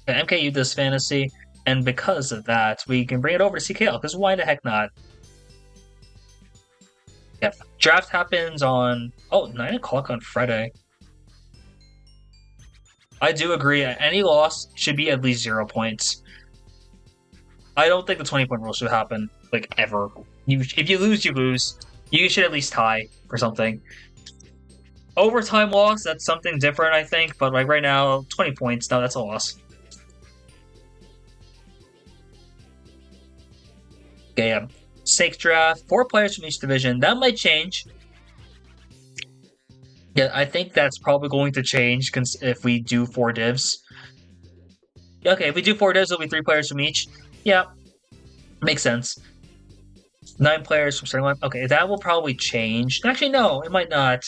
Yeah, MKU does Fantasy. And because of that, we can bring it over to CKL. Because why the heck not? Yeah, draft happens on 9 o'clock on Friday. I do agree. Any loss should be at least 0 points. I don't think the 20-point rule should happen like ever. If you lose, you lose. You should at least tie or something. Overtime loss, that's something different, I think. But like right now, 20 points. No, that's a loss. Okay, yeah. Stakes draft, 4 players from each division. That might change. Yeah, I think that's probably going to change if we do 4 divs. Okay, if we do 4 divs, it'll be 3 players from each. Yeah, makes sense. 9 players from starting lineup. Okay, that will probably change. Actually, no, it might not.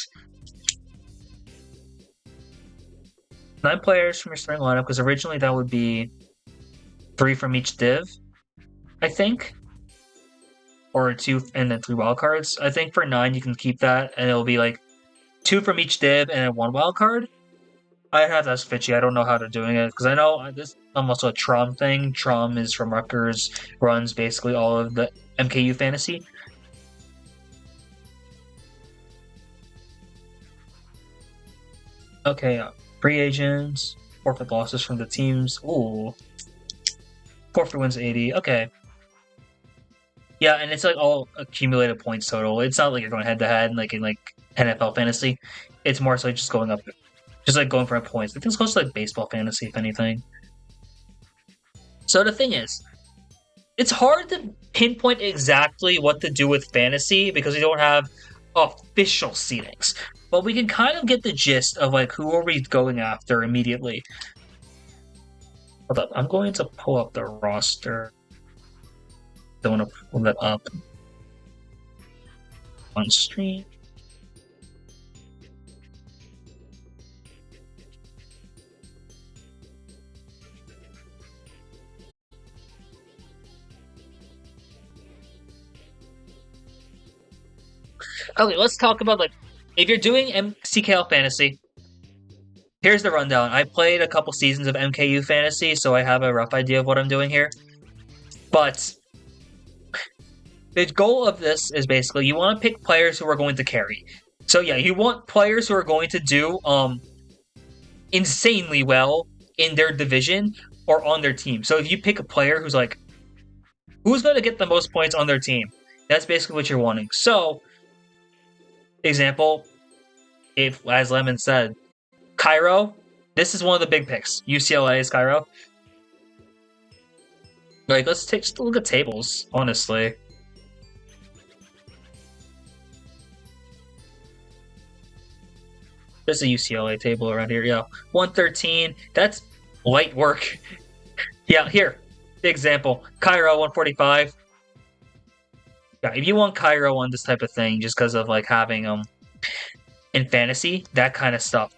9 players from your starting lineup, because originally that would be 3 from each div, I think. Or 2 and then 3 wildcards. I think for 9 you can keep that, and it'll be like 2 from each div and then 1 wildcard. I have that Fitchy. I don't know how they're doing it, because I know this is almost a Trom thing. Trom is from Rutgers, runs basically all of the MKU fantasy. Okay, free agents, forfeit losses from the teams. Ooh. Forfeit wins 80. Okay. Yeah, and it's like all accumulated points total. It's not like you're going head to head like in like NFL fantasy. It's more so just going up, just like going for points. I think it's close to like baseball fantasy, if anything. So the thing is, it's hard to pinpoint exactly what to do with fantasy because we don't have official seedings. But we can kind of get the gist of like who are we going after immediately. Hold up, I'm going to pull up the roster. Don't want to pull that up on stream. Okay, let's talk about like if you're doing CKL fantasy. Here's the rundown. I played a couple seasons of MKU fantasy, so I have a rough idea of what I'm doing here. But the goal of this is basically you want to pick players who are going to carry. So yeah, you want players who are going to do insanely well in their division or on their team. So if you pick a player who's like, who's going to get the most points on their team? That's basically what you're wanting. So, example, if, as Lemon said, Cairo, this is one of the big picks. UCLA's Cairo. Like, let's just look at tables, honestly. There's a UCLA table around here, yeah. 113, that's light work. Yeah, here, example, Cairo 145. Yeah, if you want Cairo on this type of thing, just because of like having in fantasy, that kind of stuff.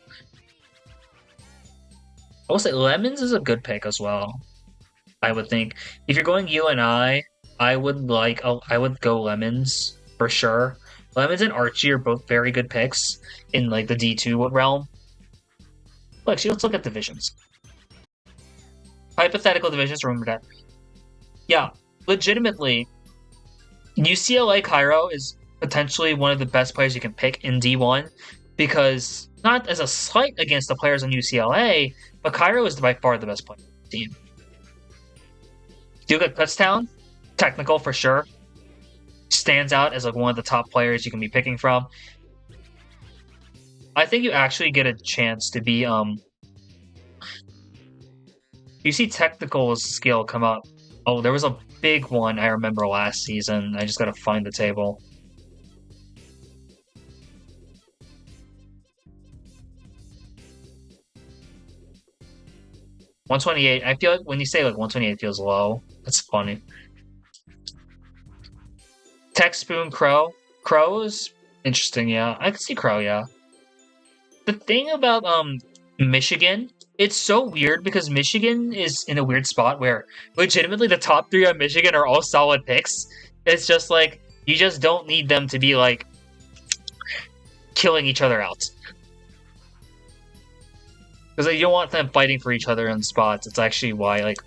I will say Lemons is a good pick as well. I would think if you're going UNI, I would go Lemons for sure. Lemons and Archie are both very good picks in like the D2 realm. Actually, let's look at divisions. Hypothetical divisions, remember that. Yeah, legitimately, UCLA Cairo is potentially one of the best players you can pick in D1 because not as a slight against the players on UCLA, but Cairo is by far the best player on the team. Do you look at Kutztown? Technical for sure. Stands out as like one of the top players you can be picking from. I think you actually get a chance to be you see technical skill come up. Oh, there was a big one I remember last season. I just gotta find the table. $128. I feel like when you say like 128 feels low. That's funny. Tech Spoon Crow. Crow is interesting, yeah. I can see Crow, yeah. The thing about Michigan, it's so weird because Michigan is in a weird spot where legitimately the top three on Michigan are all solid picks. It's just like you just don't need them to be like killing each other out. Because like, you don't want them fighting for each other in spots. It's actually why, like,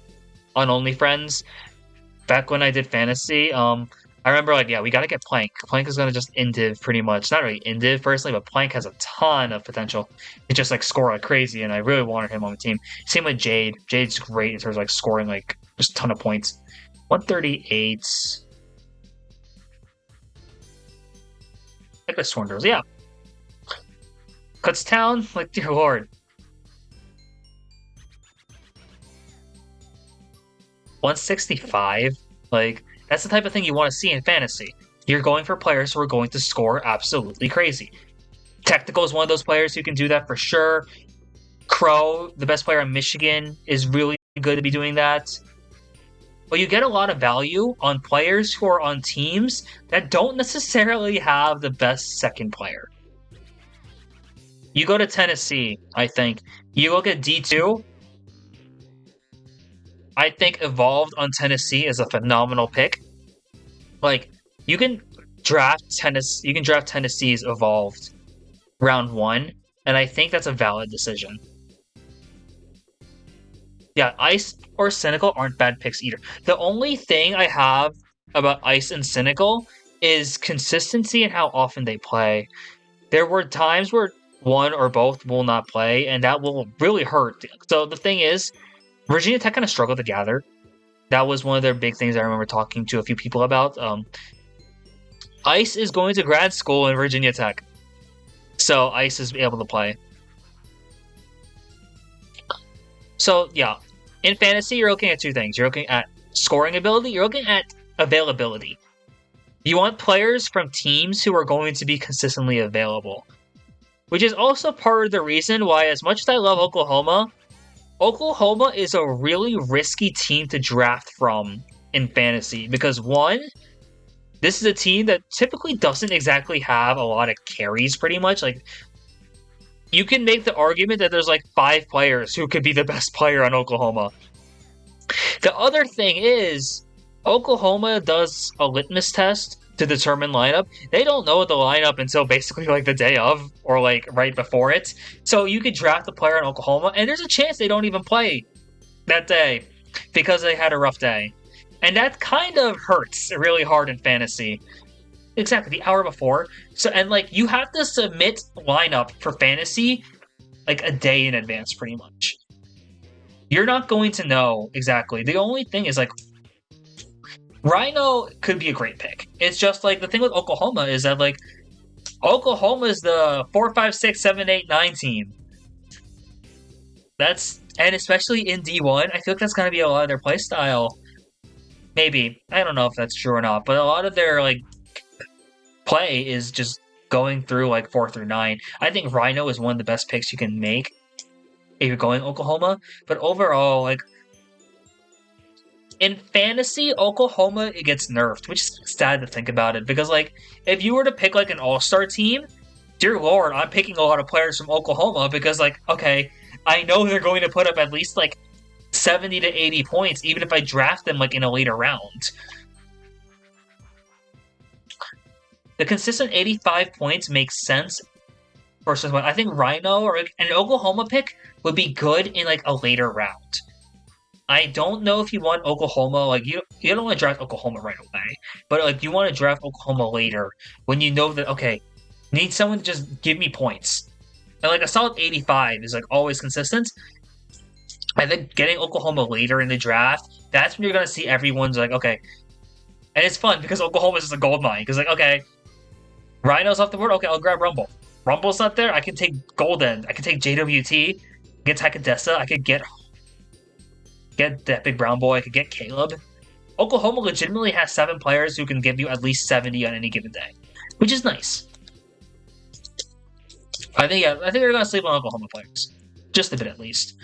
on OnlyFriends, back when I did fantasy, I remember, like, yeah, we gotta get Plank. Plank is gonna just indiv pretty much. Not really indiv, personally, but Plank has a ton of potential to just, like, score like crazy, and I really wanted him on the team. Same with Jade. Jade's great in terms of, like, scoring, like, just a ton of points. 138. Like the Swindlers, yeah. Kutztown, like, dear lord. 165? Like, that's the type of thing you want to see in fantasy. You're going for players who are going to score absolutely crazy. Technical is one of those players who can do that for sure. Crow, the best player in Michigan, is really good to be doing that. But you get a lot of value on players who are on teams that don't necessarily have the best second player. You go to Tennessee, I think. You look at D2, I think Evolved on Tennessee is a phenomenal pick. Like, you can draft Tennessee's Evolved round 1, and I think that's a valid decision. Yeah, Ice or Cynical aren't bad picks either. The only thing I have about Ice and Cynical is consistency and how often they play. There were times where one or both will not play, and that will really hurt. So the thing is, Virginia Tech kind of struggled to gather. That was one of their big things I remember talking to a few people about. Ice is going to grad school in Virginia Tech, so Ice is able to play. So yeah, in fantasy, you're looking at two things. You're looking at scoring ability. You're looking at availability. You want players from teams who are going to be consistently available, which is also part of the reason why, as much as I love Oklahoma, Oklahoma is a really risky team to draft from in fantasy because, one, this is a team that typically doesn't exactly have a lot of carries, pretty much. Like, you can make the argument that there's like 5 players who could be the best player on Oklahoma. The other thing is, Oklahoma does a litmus test to determine lineup. They don't know the lineup until basically like the day of or like right before it. So you could draft a player in Oklahoma and there's a chance they don't even play that day because they had a rough day. And that kind of hurts really hard in fantasy. Exactly, the hour before. So, and like, you have to submit lineup for fantasy like a day in advance, pretty much. You're not going to know exactly. The only thing is like, Rhino could be a great pick. It's just like the thing with Oklahoma is that like Oklahoma is the 4, 5, 6, 7, 8, 9 team. And especially in D1, I feel like that's gonna be a lot of their play style. Maybe. I don't know if that's true or not, but a lot of their like play is just going through like 4 through 9. I think Rhino is one of the best picks you can make if you're going Oklahoma. But overall, like, in fantasy, Oklahoma, it gets nerfed, which is sad to think about it. Because, like, if you were to pick, like, an all-star team, dear lord, I'm picking a lot of players from Oklahoma because, like, okay, I know they're going to put up at least, like, 70 to 80 points, even if I draft them, like, in a later round. The consistent 85 points makes sense for someone. I think Rhino or an Oklahoma pick would be good in like a later round. I don't know if you want Oklahoma, like you don't want to draft Oklahoma right away, but like you want to draft Oklahoma later when you know that okay, need someone to just give me points. And like a solid 85 is like always consistent. I think getting Oklahoma later in the draft, that's when you're gonna see everyone's like, okay. And it's fun because Oklahoma's just a gold mine. Because like, okay, Rhino's off the board, okay, I'll grab Rumble. Rumble's not there, I can take Golden, I can take JWT, get Takadesa, I could get that big brown boy, I could get Caleb. Oklahoma legitimately has 7 players who can give you at least 70 on any given day, which is nice. I think they're gonna sleep on Oklahoma players, just a bit at least.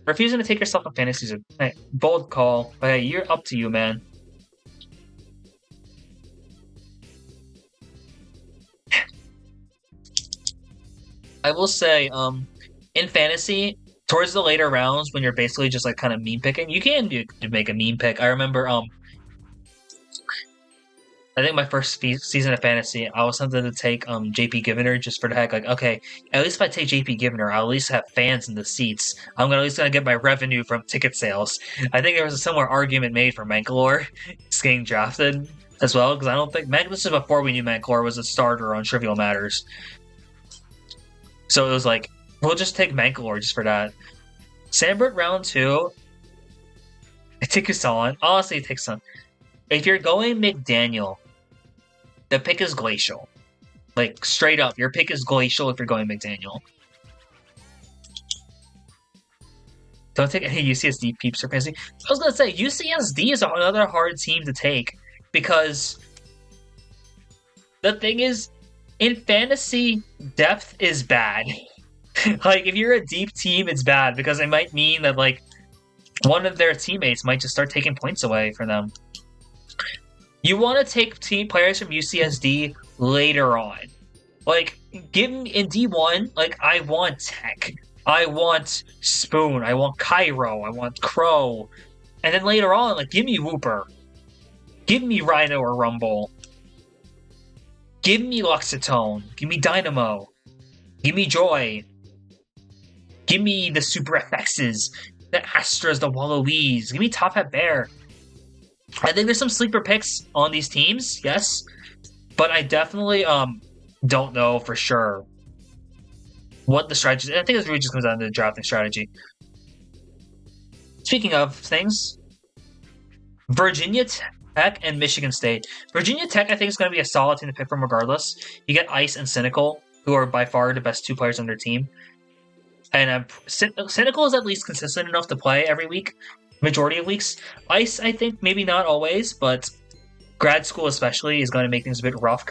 Refusing to take yourself on fantasies, hey, bold call. But hey, you're up to you, man. I will say, in fantasy, towards the later rounds, when you're basically just like kind of meme picking, you can make a meme pick. I remember, I think my first season of fantasy, I was tempted to take JP Givner just for the heck. Like, okay, at least if I take JP Givner, I'll at least have fans in the seats. I'm at least gonna get my revenue from ticket sales. I think there was a similar argument made for Mangalore getting drafted as well, because I don't think this is before we knew Mangalore was a starter on Trivial Matters. So it was like, we'll just take Mangalore just for that. Sandberg round 2. I take Kusan. Honestly, take Kusan. If you're going McDaniel, the pick is Glacial. Like, straight up, your pick is Glacial if you're going McDaniel. Don't take any UCSD peeps for fantasy. I was going to say, UCSD is another hard team to take because the thing is, in fantasy, depth is bad. Like, if you're a deep team, it's bad because it might mean that, like, one of their teammates might just start taking points away from them. You want to take team players from UCSD later on. Like, give me in D1, like, I want Tech. I want Spoon. I want Cairo. I want Crow. And then later on, like, give me Whooper. Give me Rhino or Rumble. Give me Luxatone. Give me Dynamo. Give me Joy. Give me the Super FXs. The Astras, the Wallabies. Give me Top Hat Bear. I think there's some sleeper picks on these teams, yes. But I definitely don't know for sure what the strategy is. I think this really just comes down to the drafting strategy. Speaking of things, Virginia Tech and Michigan State. Virginia Tech, I think, is going to be a solid team to pick from regardless. You get Ice and Cynical, who are by far the best 2 players on their team. And Cynical is at least consistent enough to play every week. Majority of weeks. Ice, I think, maybe not always, but grad school especially is going to make things a bit rough.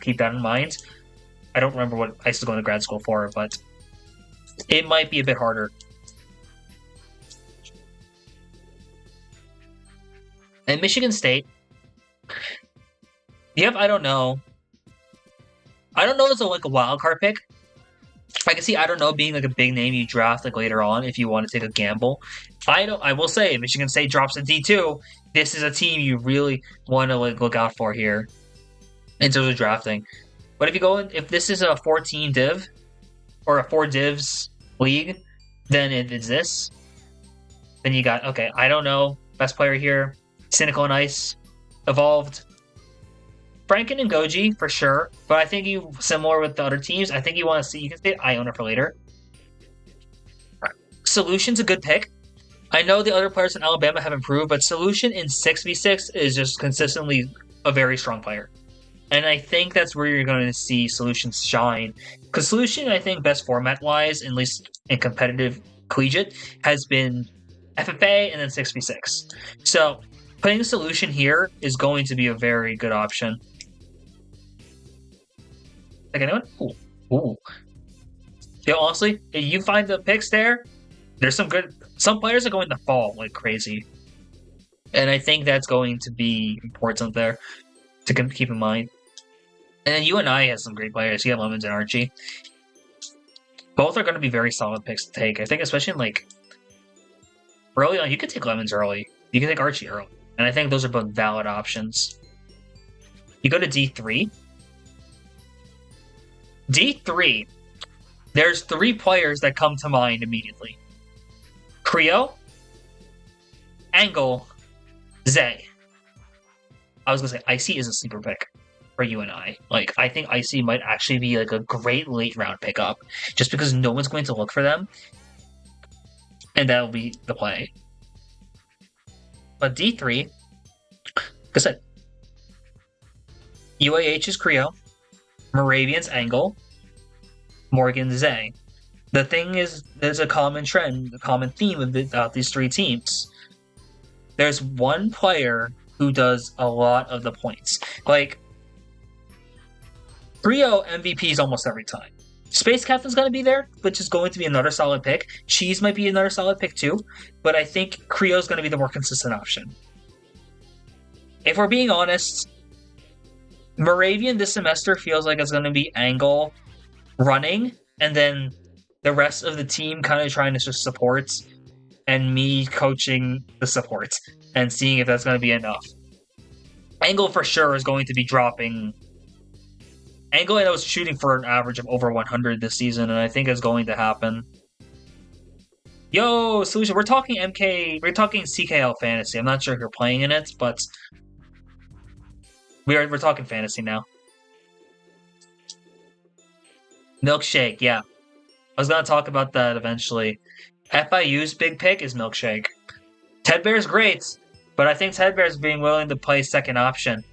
Keep that in mind. I don't remember what Ice is going to grad school for, but it might be a bit harder. And Michigan State, yep, I don't know. I don't know as a wild card pick. I can see I don't know being like a big name you draft like later on if you want to take a gamble. I will say Michigan State drops in D2. This is a team you really want to like look out for here in terms of drafting. But if this is a 14 div or a 4 divs league, then it is this. Then you got okay, I don't know, best player here, Cynical and Ice, Evolved. Franken and Goji for sure, but I think similar with the other teams. I think you want to see. You can say Iona for later. Solution's a good pick. I know the other players in Alabama have improved, but Solution in 6v6 is just consistently a very strong player, and I think that's where you're going to see Solution shine. Because Solution, I think, best format wise, at least in competitive collegiate, has been FFA and then 6v6. So putting a Solution here is going to be a very good option. Like anyone? Ooh. Yo, honestly, if you find the picks there, there's some players are going to fall like crazy. And I think that's going to be important there to keep in mind. And then UNI has some great players. You have Lemons and Archie. Both are going to be very solid picks to take. I think especially in like early on, you could take Lemons early. You can take Archie early. And I think those are both valid options. You go to D3. D3, there's 3 players that come to mind immediately. Creo, Angle, Zay. I was gonna say Icy is a sleeper pick for you and I. Like, I think Icy might actually be like a great late round pickup, just because no one's going to look for them, and that'll be the play. But D3, like I said, UAH is Creo, Moravian's Angle, Morgan Zay. The thing is, there's a common trend, a common theme about these 3 teams. There's one player who does a lot of the points. Like, Creo MVPs almost every time. Space Captain's going to be there, which is going to be another solid pick. Cheese might be another solid pick too, but I think Creo's going to be the more consistent option. If we're being honest, Moravian this semester feels like it's going to be Angle running, and then the rest of the team kind of trying to just support, and me coaching the support and seeing if that's going to be enough. Angle for sure is going to be dropping. Angle, I know, is shooting for an average of over 100 this season, and I think it's going to happen. Yo, Solution, we're talking we're talking CKL Fantasy. I'm not sure if you're playing in it, but we're talking fantasy now. Milkshake, yeah. I was going to talk about that eventually. FIU's big pick is Milkshake. Ted Bear's great, but I think Ted Bear's being willing to play second option.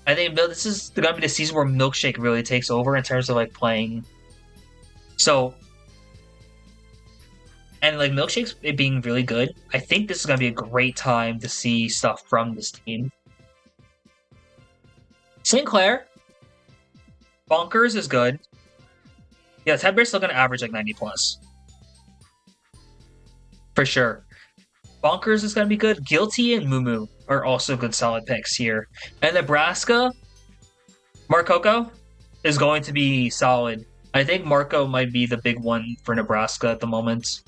I think this is going to be the season where Milkshake really takes over in terms of like playing. So, and like Milkshake's it being really good, I think this is going to be a great time to see stuff from this team. Sinclair, Bonkers is good. Yeah, Ted Bear's still going to average like 90 plus. For sure. Bonkers is going to be good. Guilty and Mumu are also good solid picks here. And Nebraska, Marcoco is going to be solid. I think Marco might be the big one for Nebraska at the moment.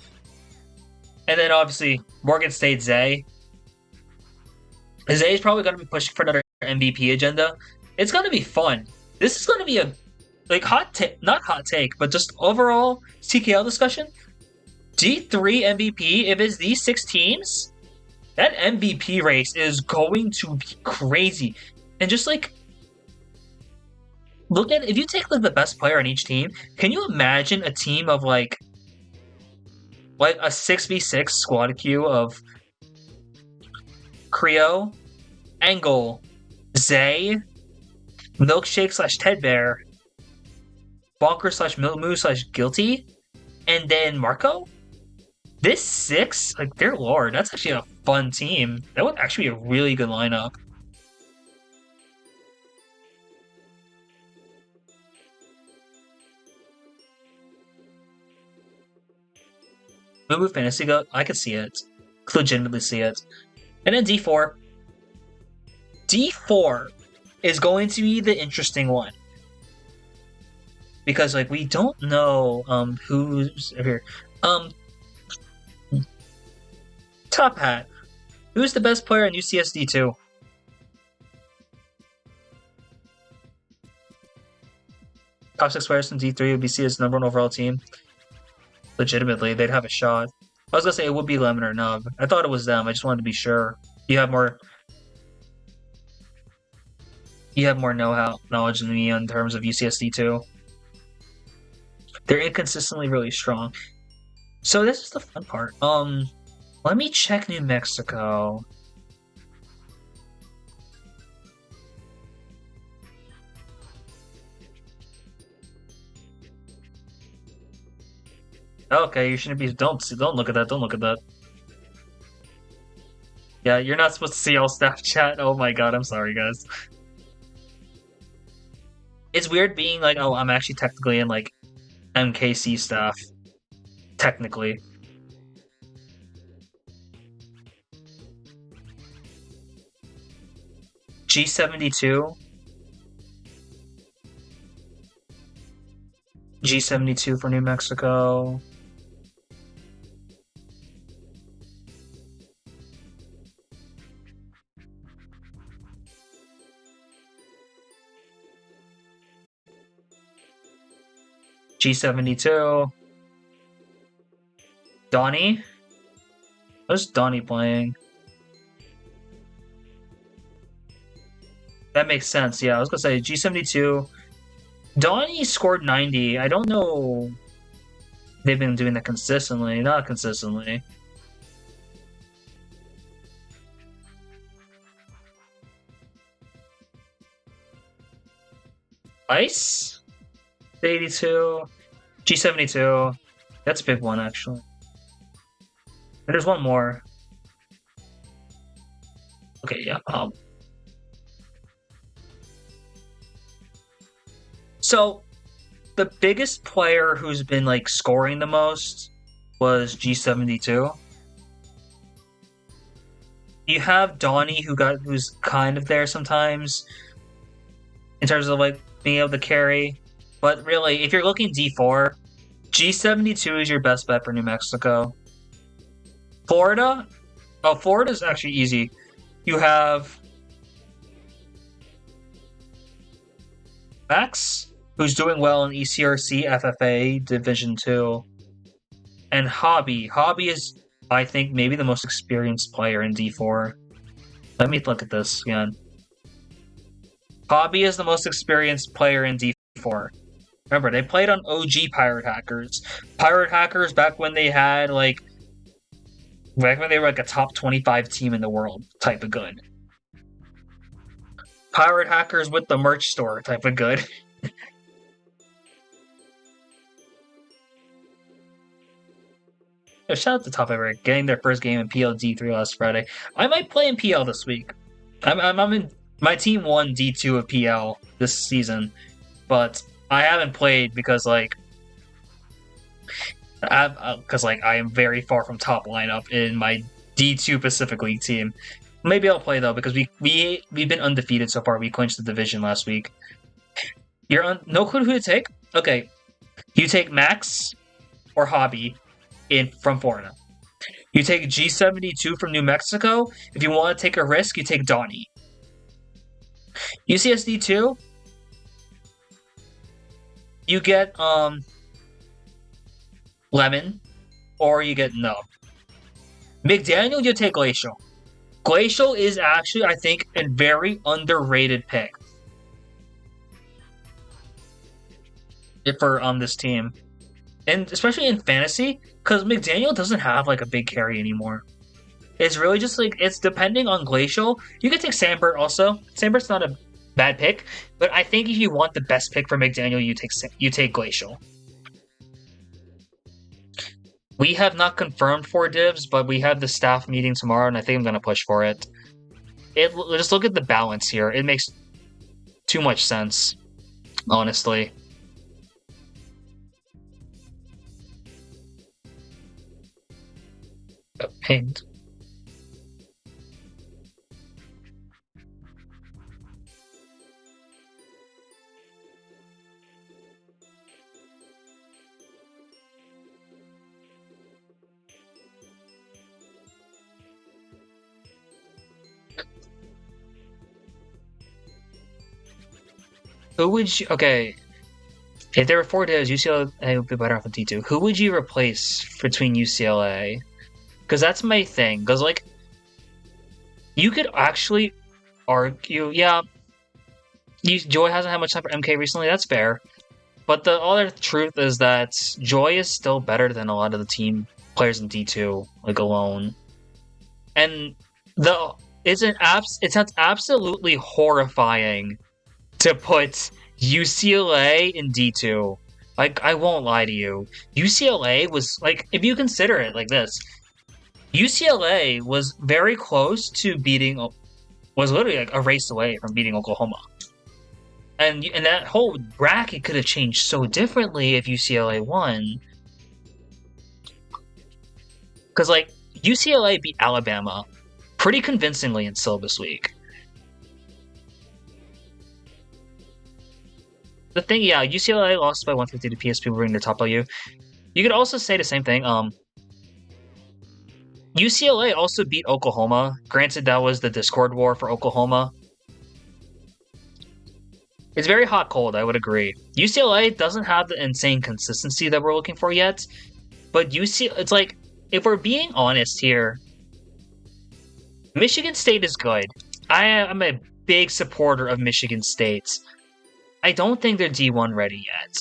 And then obviously Morgan State Zay. Zay is probably going to be pushing for another MVP agenda. It's going to be fun. This is going to be a like not hot take, but just overall CKL discussion. D3 MVP, if it's these 6 teams, that MVP race is going to be crazy. And just like, look at, if you take like the best player on each team, can you imagine a team of like a 6v6 squad queue of Creo, Angle, Zay, Milkshake / Ted Bear, Bonker / Moo / Guilty, and then Marco? This 6, like, dear lord, that's actually a fun team. That would actually be a really good lineup. Moo Fantasy Goat, I could see it. Could legitimately see it. And then D4. D4 is going to be the interesting one. Because, like, we don't know who's here. Top Hat. Who's the best player in UCSD 2? Top 6 players from D3 would be seen as number 1 overall team. Legitimately, they'd have a shot. I was gonna say it would be Lemon or Nub. I thought it was them. I just wanted to be sure. You have more knowledge than me in terms of UCSD 2. They're inconsistently really strong. So this is the fun part. Let me check New Mexico. Okay, you shouldn't be. Don't look at that. Don't look at that. Yeah, you're not supposed to see all staff chat. Oh my god, I'm sorry, guys. It's weird being like, oh, I'm actually technically in like MKC staff. Technically. G72. G72 for New Mexico. G72. Donnie? What's Donnie playing? That makes sense, yeah. I was gonna say G72. Donnie scored 90. I don't know. They've been doing that consistently. Not consistently. Ice? 82. G72. That's a big one, actually. And there's one more. Okay, yeah. So, the biggest player who's been, like, scoring the most was G72. You have Donnie, who's kind of there sometimes in terms of, like, being able to carry. But really, if you're looking D4, G72 is your best bet for New Mexico. Florida? Oh, Florida's actually easy. You have Max, who's doing well in ECRC FFA Division 2. And Hobby. Hobby is, I think, maybe the most experienced player in D4. Let me look at this again. Hobby is the most experienced player in D4. Remember, they played on OG Pirate Hackers. Pirate Hackers back when they had, like, back when they were, like, a top 25 team in the world type of good. Pirate Hackers with the merch store type of good. Shout out to Top Ever getting their first game in PL D3 last Friday. I might play in PL this week. I'm in. My team won D2 of PL this season, but I haven't played because I am very far from top lineup in my D2 Pacific League team. Maybe I'll play though because we've been undefeated so far. We clinched the division last week. You're on no clue who to take. Okay, you take Max or Hobby from Florida. You take G72 from New Mexico. If you want to take a risk, you take Donnie. UCSD2, you get Lemon, or you get no. McDaniel, you take Glacial. Glacial is actually, I think, a very underrated pick for this team. And especially in fantasy, because McDaniel doesn't have like a big carry anymore. It's really just like, it's depending on Glacial. You can take Sambert also. Sambert's not a bad pick, but I think if you want the best pick for McDaniel, you take Glacial. We have not confirmed 4 divs, but we have the staff meeting tomorrow, and I think I'm going to push for it. Just look at the balance here. It makes too much sense, honestly. Pinged. Who would you... Okay. If there were 4 divs, UCLA would be better off with D2. Who would you replace between UCLA? Because that's my thing. Because, like, you could actually argue... Yeah, Joy hasn't had much time for MK recently. That's fair. But the other truth is that Joy is still better than a lot of the team players in D2, like, alone. And it sounds absolutely horrifying to put UCLA in D2. Like, I won't lie to you. UCLA was, like, if you consider it like this, UCLA was very close to was literally like a race away from beating Oklahoma. And that whole bracket could have changed so differently if UCLA won. Because, like, UCLA beat Alabama pretty convincingly in syllabus week. The thing, yeah, UCLA lost by 150 to PSP bringing their top value. You could also say the same thing. UCLA also beat Oklahoma. Granted, that was the Discord war for Oklahoma. It's very hot cold, I would agree. UCLA doesn't have the insane consistency that we're looking for yet, but it's like, if we're being honest here, Michigan State is good. I'm a big supporter of Michigan State. I don't think they're D1 ready yet.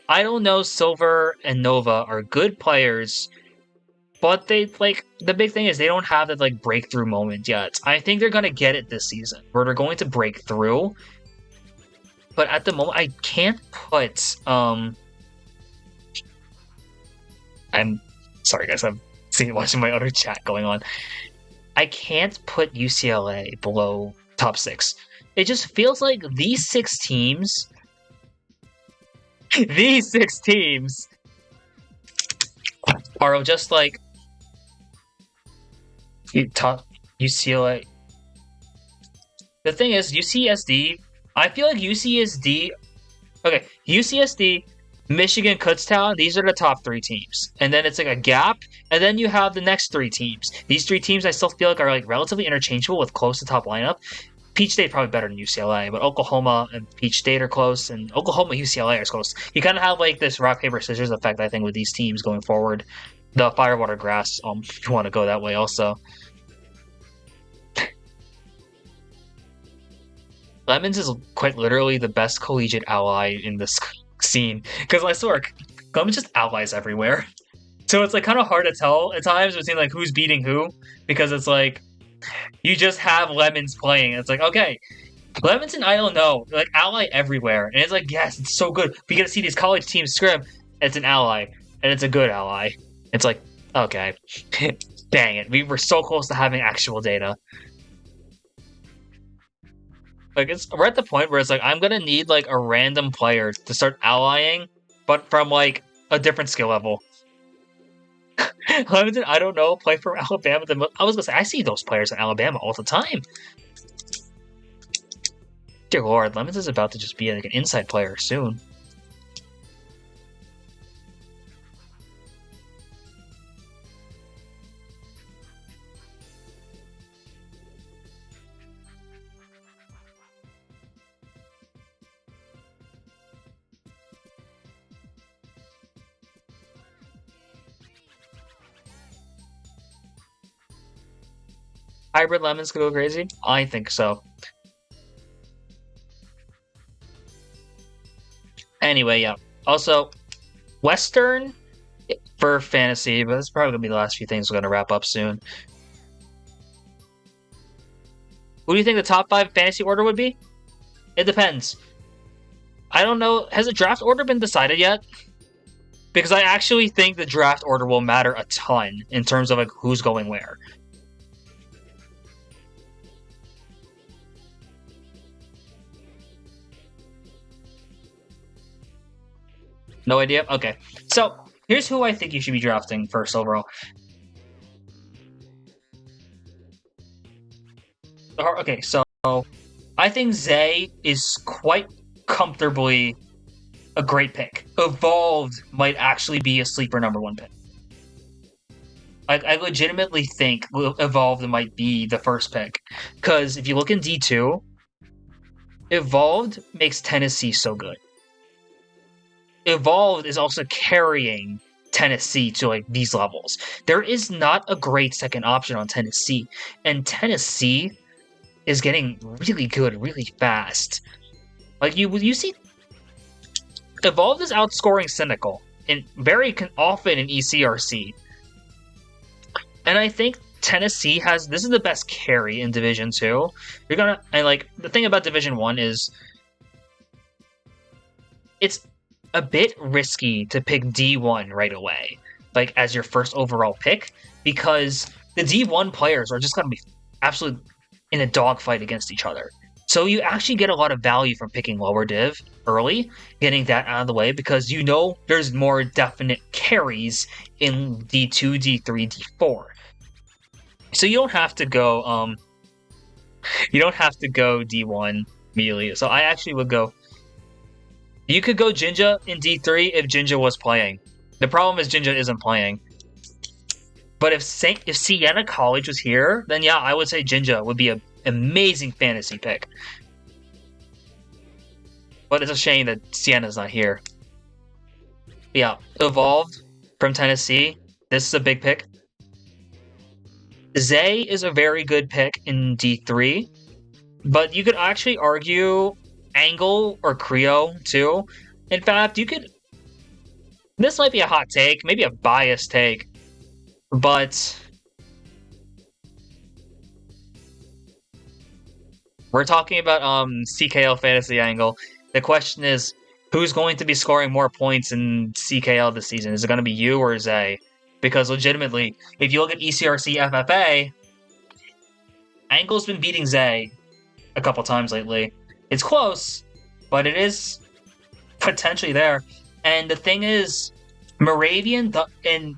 I don't know, Silver and Nova are good players, but the big thing is they don't have that like breakthrough moment yet. I think they're gonna get it this season, where they're going to break through. But at the moment, I can't put I'm sorry guys, I'm watching my other chat going on. I can't put UCLA below top 6. It just feels like these 6 teams are just like top UCLA. The thing is, UCSD, I feel like UCSD, Michigan, Kutztown, these are the top 3 teams. And then it's like a gap, and then you have the next 3 teams. These 3 teams I still feel like are like relatively interchangeable with close to top lineup. Peach State probably better than UCLA, but Oklahoma and Peach State are close, and Oklahoma and UCLA are close. You kind of have like this rock, paper, scissors effect, I think, with these teams going forward. The fire, water, grass, if you want to go that way also. Lemons is quite literally the best collegiate ally in this scene, because I swear, Lemons just allies everywhere. So it's like kind of hard to tell at times between like who's beating who, because it's like you just have Lemons playing. It's like, okay, Lemons and I don't know, like ally everywhere, and it's like, yes, it's so good. We get to see these college teams scrim. It's an ally, and it's a good ally. It's like, okay, dang it, we were so close to having actual data. Like, we're at the point where it's like, I'm gonna need like a random player to start allying, but from like a different skill level. Lemons, I don't know, play from Alabama. I was gonna say, I see those players in Alabama all the time. Dear Lord, Lemons is about to just be like an inside player soon. Hybrid Lemons could go crazy? I think so. Anyway, yeah. Also, Western for fantasy, but that's probably going to be the last few things we're going to wrap up soon. Who do you think the top 5 fantasy order would be? It depends. I don't know. Has the draft order been decided yet? Because I actually think the draft order will matter a ton in terms of like who's going where. No idea? Okay. So, here's who I think you should be drafting first overall. Okay, so I think Zay is quite comfortably a great pick. Evolved might actually be a sleeper number 1 pick. I legitimately think Evolved might be the first pick. Because if you look in D2, Evolved makes Tennessee so good. Evolved is also carrying Tennessee to like these levels. There is not a great second option on Tennessee, and Tennessee is getting really good really fast. Like you see, Evolved is outscoring Cynical and very often in ECRC, and I think Tennessee has this is the best carry in Division 2. You're gonna and like the thing about Division 1 is it's a bit risky to pick D1 right away, like as your first overall pick, because the D1 players are just going to be absolutely in a dogfight against each other. So you actually get a lot of value from picking lower div early, getting that out of the way, because you know there's more definite carries in D2, D3, D4. So you don't have to go D1 immediately. So I actually would go. You could go Jinja in D3 if Jinja was playing. The problem is Jinja isn't playing. But if Siena College was here, then yeah, I would say Jinja would be an amazing fantasy pick. But it's a shame that Sienna's not here. Yeah, Evolved from Tennessee. This is a big pick. Zay is a very good pick in D3, but you could actually argue Angle or Creo too. In fact, you could. This might be a hot take, maybe a biased take, but we're talking about CKL Fantasy Angle. The question is, who's going to be scoring more points in CKL this season? Is it going to be you or Zay? Because legitimately, if you look at ECRC FFA, Angle's been beating Zay a couple times lately. It's close, but it is potentially there. And the thing is, Moravian and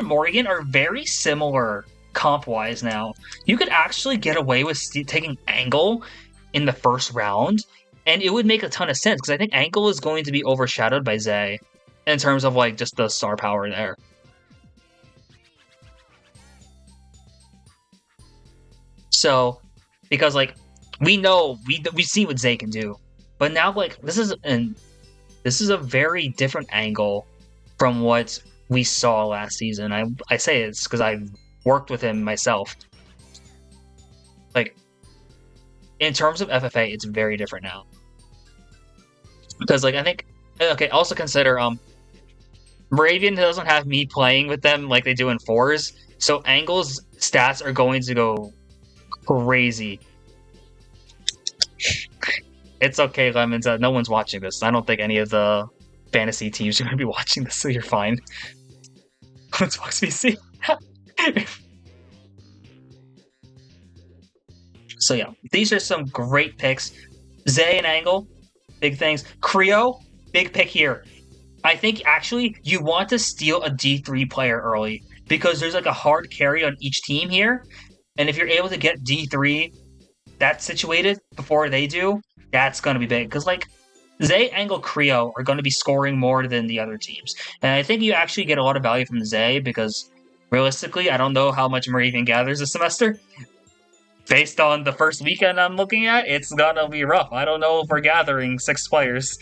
Morgan are very similar comp-wise now. You could actually get away with taking Angle in the first round, and it would make a ton of sense, because I think Angle is going to be overshadowed by Zay in terms of like just the star power there. So, because like we know we've seen what Zay can do, but now like this is a very different angle from what we saw last season. I say it's because I've worked with him myself. Like in terms of FFA, it's very different now. Because like I think also consider Moravian doesn't have me playing with them like they do in fours, so Angle's stats are going to go crazy. It's okay, Lemons. No one's watching this. I don't think any of the fantasy teams are going to be watching this, so you're fine. Let's Fox VC. So yeah, these are some great picks. Zay and Angle, big things. Creo, big pick here. I think actually you want to steal a D3 player early, because there's like a hard carry on each team here. And if you're able to get D3 that situated before they do, that's going to be big. Because like Zay, Angle, Creo are going to be scoring more than the other teams. And I think you actually get a lot of value from Zay, because realistically, I don't know how much Moravian gathers this semester. Based on the first weekend I'm looking at, it's going to be rough. I don't know if we're gathering 6 players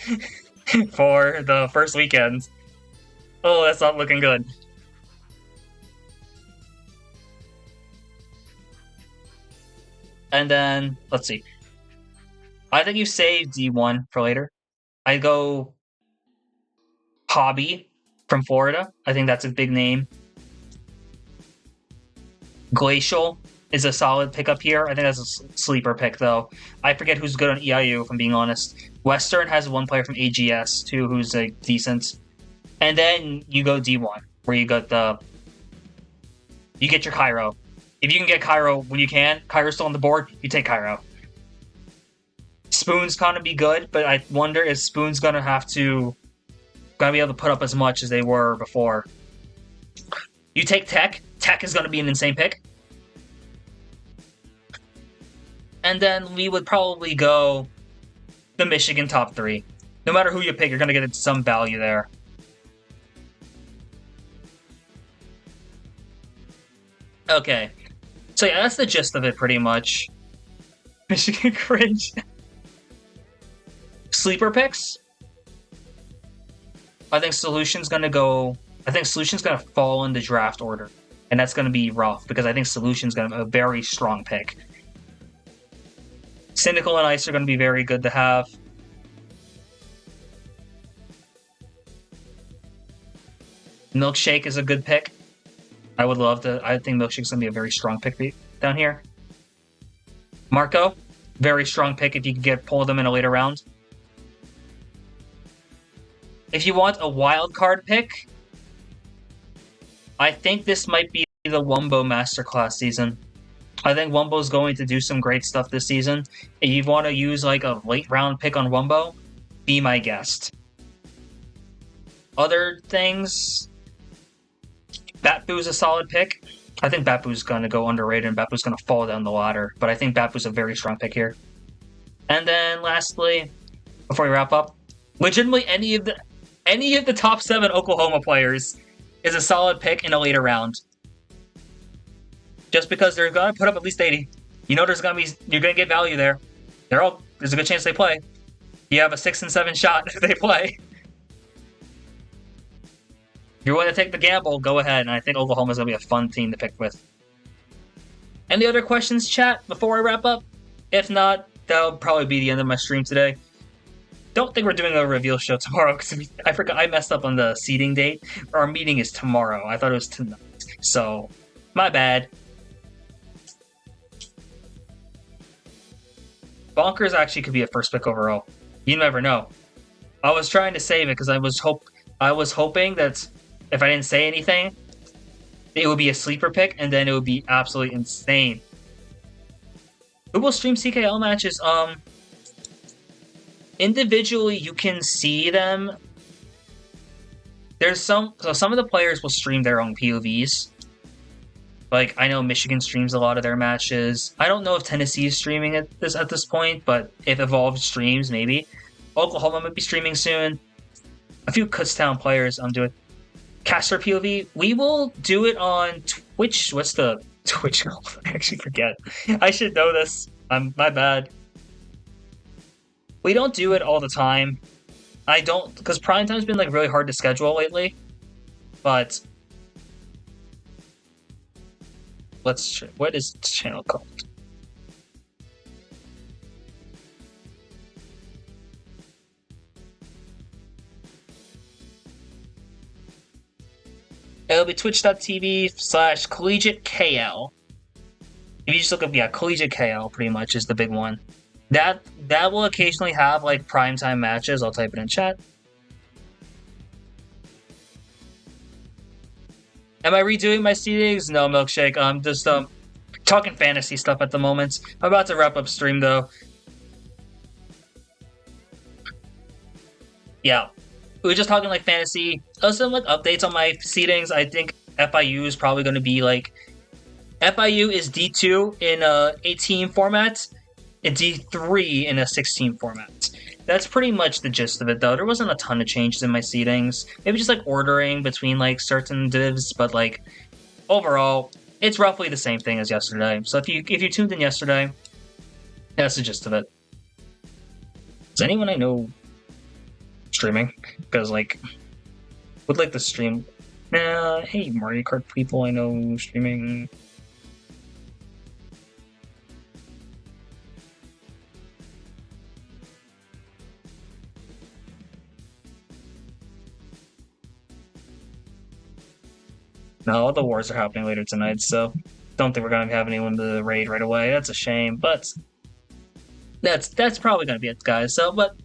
for the first weekend. Oh, that's not looking good. And then, let's see. I think you save D1 for later. I go Hobby from Florida. I think that's a big name. Glacial is a solid pickup here. I think that's a sleeper pick, though. I forget who's good on EIU, if I'm being honest. Western has one player from AGS, too, who's like, decent. And then you go D1, where you get your Cairo. If you can get Cairo when you can, Cairo's still on the board, you take Cairo. Spoon's gonna be good, but I wonder if Spoon's gonna be able to put up as much as they were before. You take Tech. Tech is gonna be an insane pick. And then we would probably go the Michigan top 3. No matter who you pick, you're gonna get some value there. Okay. So yeah, that's the gist of it pretty much. Michigan cringe. Sleeper picks? I think Solution's gonna fall into draft order. And that's gonna be rough, because I think Solution's gonna be a very strong pick. Cynical and Ice are gonna be very good to have. Milkshake is a good pick. I think Milkshake's going to be a very strong pick down here. Marco, very strong pick if you can pull them in a later round. If you want a wild card pick, I think this might be the Wumbo Masterclass season. I think Wumbo's going to do some great stuff this season. If you want to use like a late round pick on Wumbo, be my guest. Other things... Batboo's a solid pick. I think Batboo's going to go underrated and Batboo's going to fall down the ladder, but I think Batboo's a very strong pick here. And then lastly, before we wrap up, legitimately any of the top 7 Oklahoma players is a solid pick in a later round. Just because they're going to put up at least 80. You know you're going to get value there. There's a good chance they play. You have a 6 and 7 shot if they play. If you want to take the gamble, go ahead. And I think Oklahoma's going to be a fun team to pick with. Any other questions, chat, before I wrap up? If not, that'll probably be the end of my stream today. Don't think we're doing a reveal show tomorrow because I forgot I messed up on the seating date. Our meeting is tomorrow. I thought it was tonight. So, my bad. Bonkers actually could be a first pick overall. You never know. I was trying to save it because I was hoping that if I didn't say anything, it would be a sleeper pick, and then it would be absolutely insane. Who will stream CKL matches? Individually, you can see them. There's some of the players will stream their own POVs. Like, I know Michigan streams a lot of their matches. I don't know if Tennessee is streaming at this point, but if Evolve streams, maybe. Oklahoma might be streaming soon. A few Kutztown players doing caster POV. We will do it on Twitch. What's the Twitch called? I actually forget. I should know this. My bad. We don't do it all the time. I don't, because prime time's been like really hard to schedule lately. But what is this channel called? It'll be twitch.tv/collegiate KL. If you just look up, collegiate KL pretty much is the big one. That will occasionally have like primetime matches. I'll type it in chat. Am I redoing my seedings? No, Milkshake. I'm just talking fantasy stuff at the moment. I'm about to wrap up stream though. Yeah. We were just talking like fantasy. Some like updates on my seedings. I think FIU is probably going to be like FIU is D2 in a 8-team format and D3 in a 16 format. That's pretty much the gist of it, though. There wasn't a ton of changes in my seedings. Maybe just like ordering between like certain divs, but like overall, it's roughly the same thing as yesterday. So if you tuned in yesterday, that's the gist of it. Is anyone I know streaming? Because like would like the stream. Hey Mario Kart people I know streaming. No, the wars are happening later tonight, so don't think we're gonna have anyone to raid right away. That's a shame, but that's probably gonna be it, guys. So, but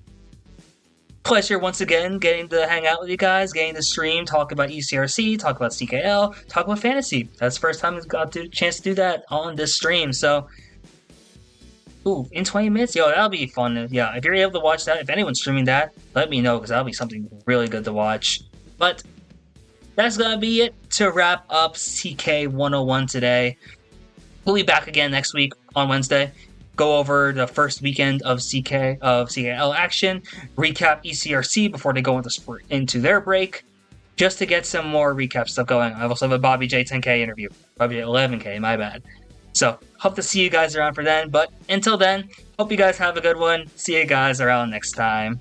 pleasure once again getting to hang out with you guys, getting to stream, talk about ECRC, talk about CKL, talk about fantasy. That's the first time we've got the chance to do that on this stream. So, ooh, in 20 minutes, yo, that'll be fun. Yeah, if you're able to watch that, if anyone's streaming that, let me know because that'll be something really good to watch. But that's gonna be it to wrap up CK 101 today. We'll be back again next week on Wednesday. Go over the first weekend of CKL action, recap ECRC before they go into their break, just to get some more recap stuff going. I also have a Bobby J 10K interview, Bobby J 11K, my bad. So hope to see you guys around for then. But until then, hope you guys have a good one. See you guys around next time.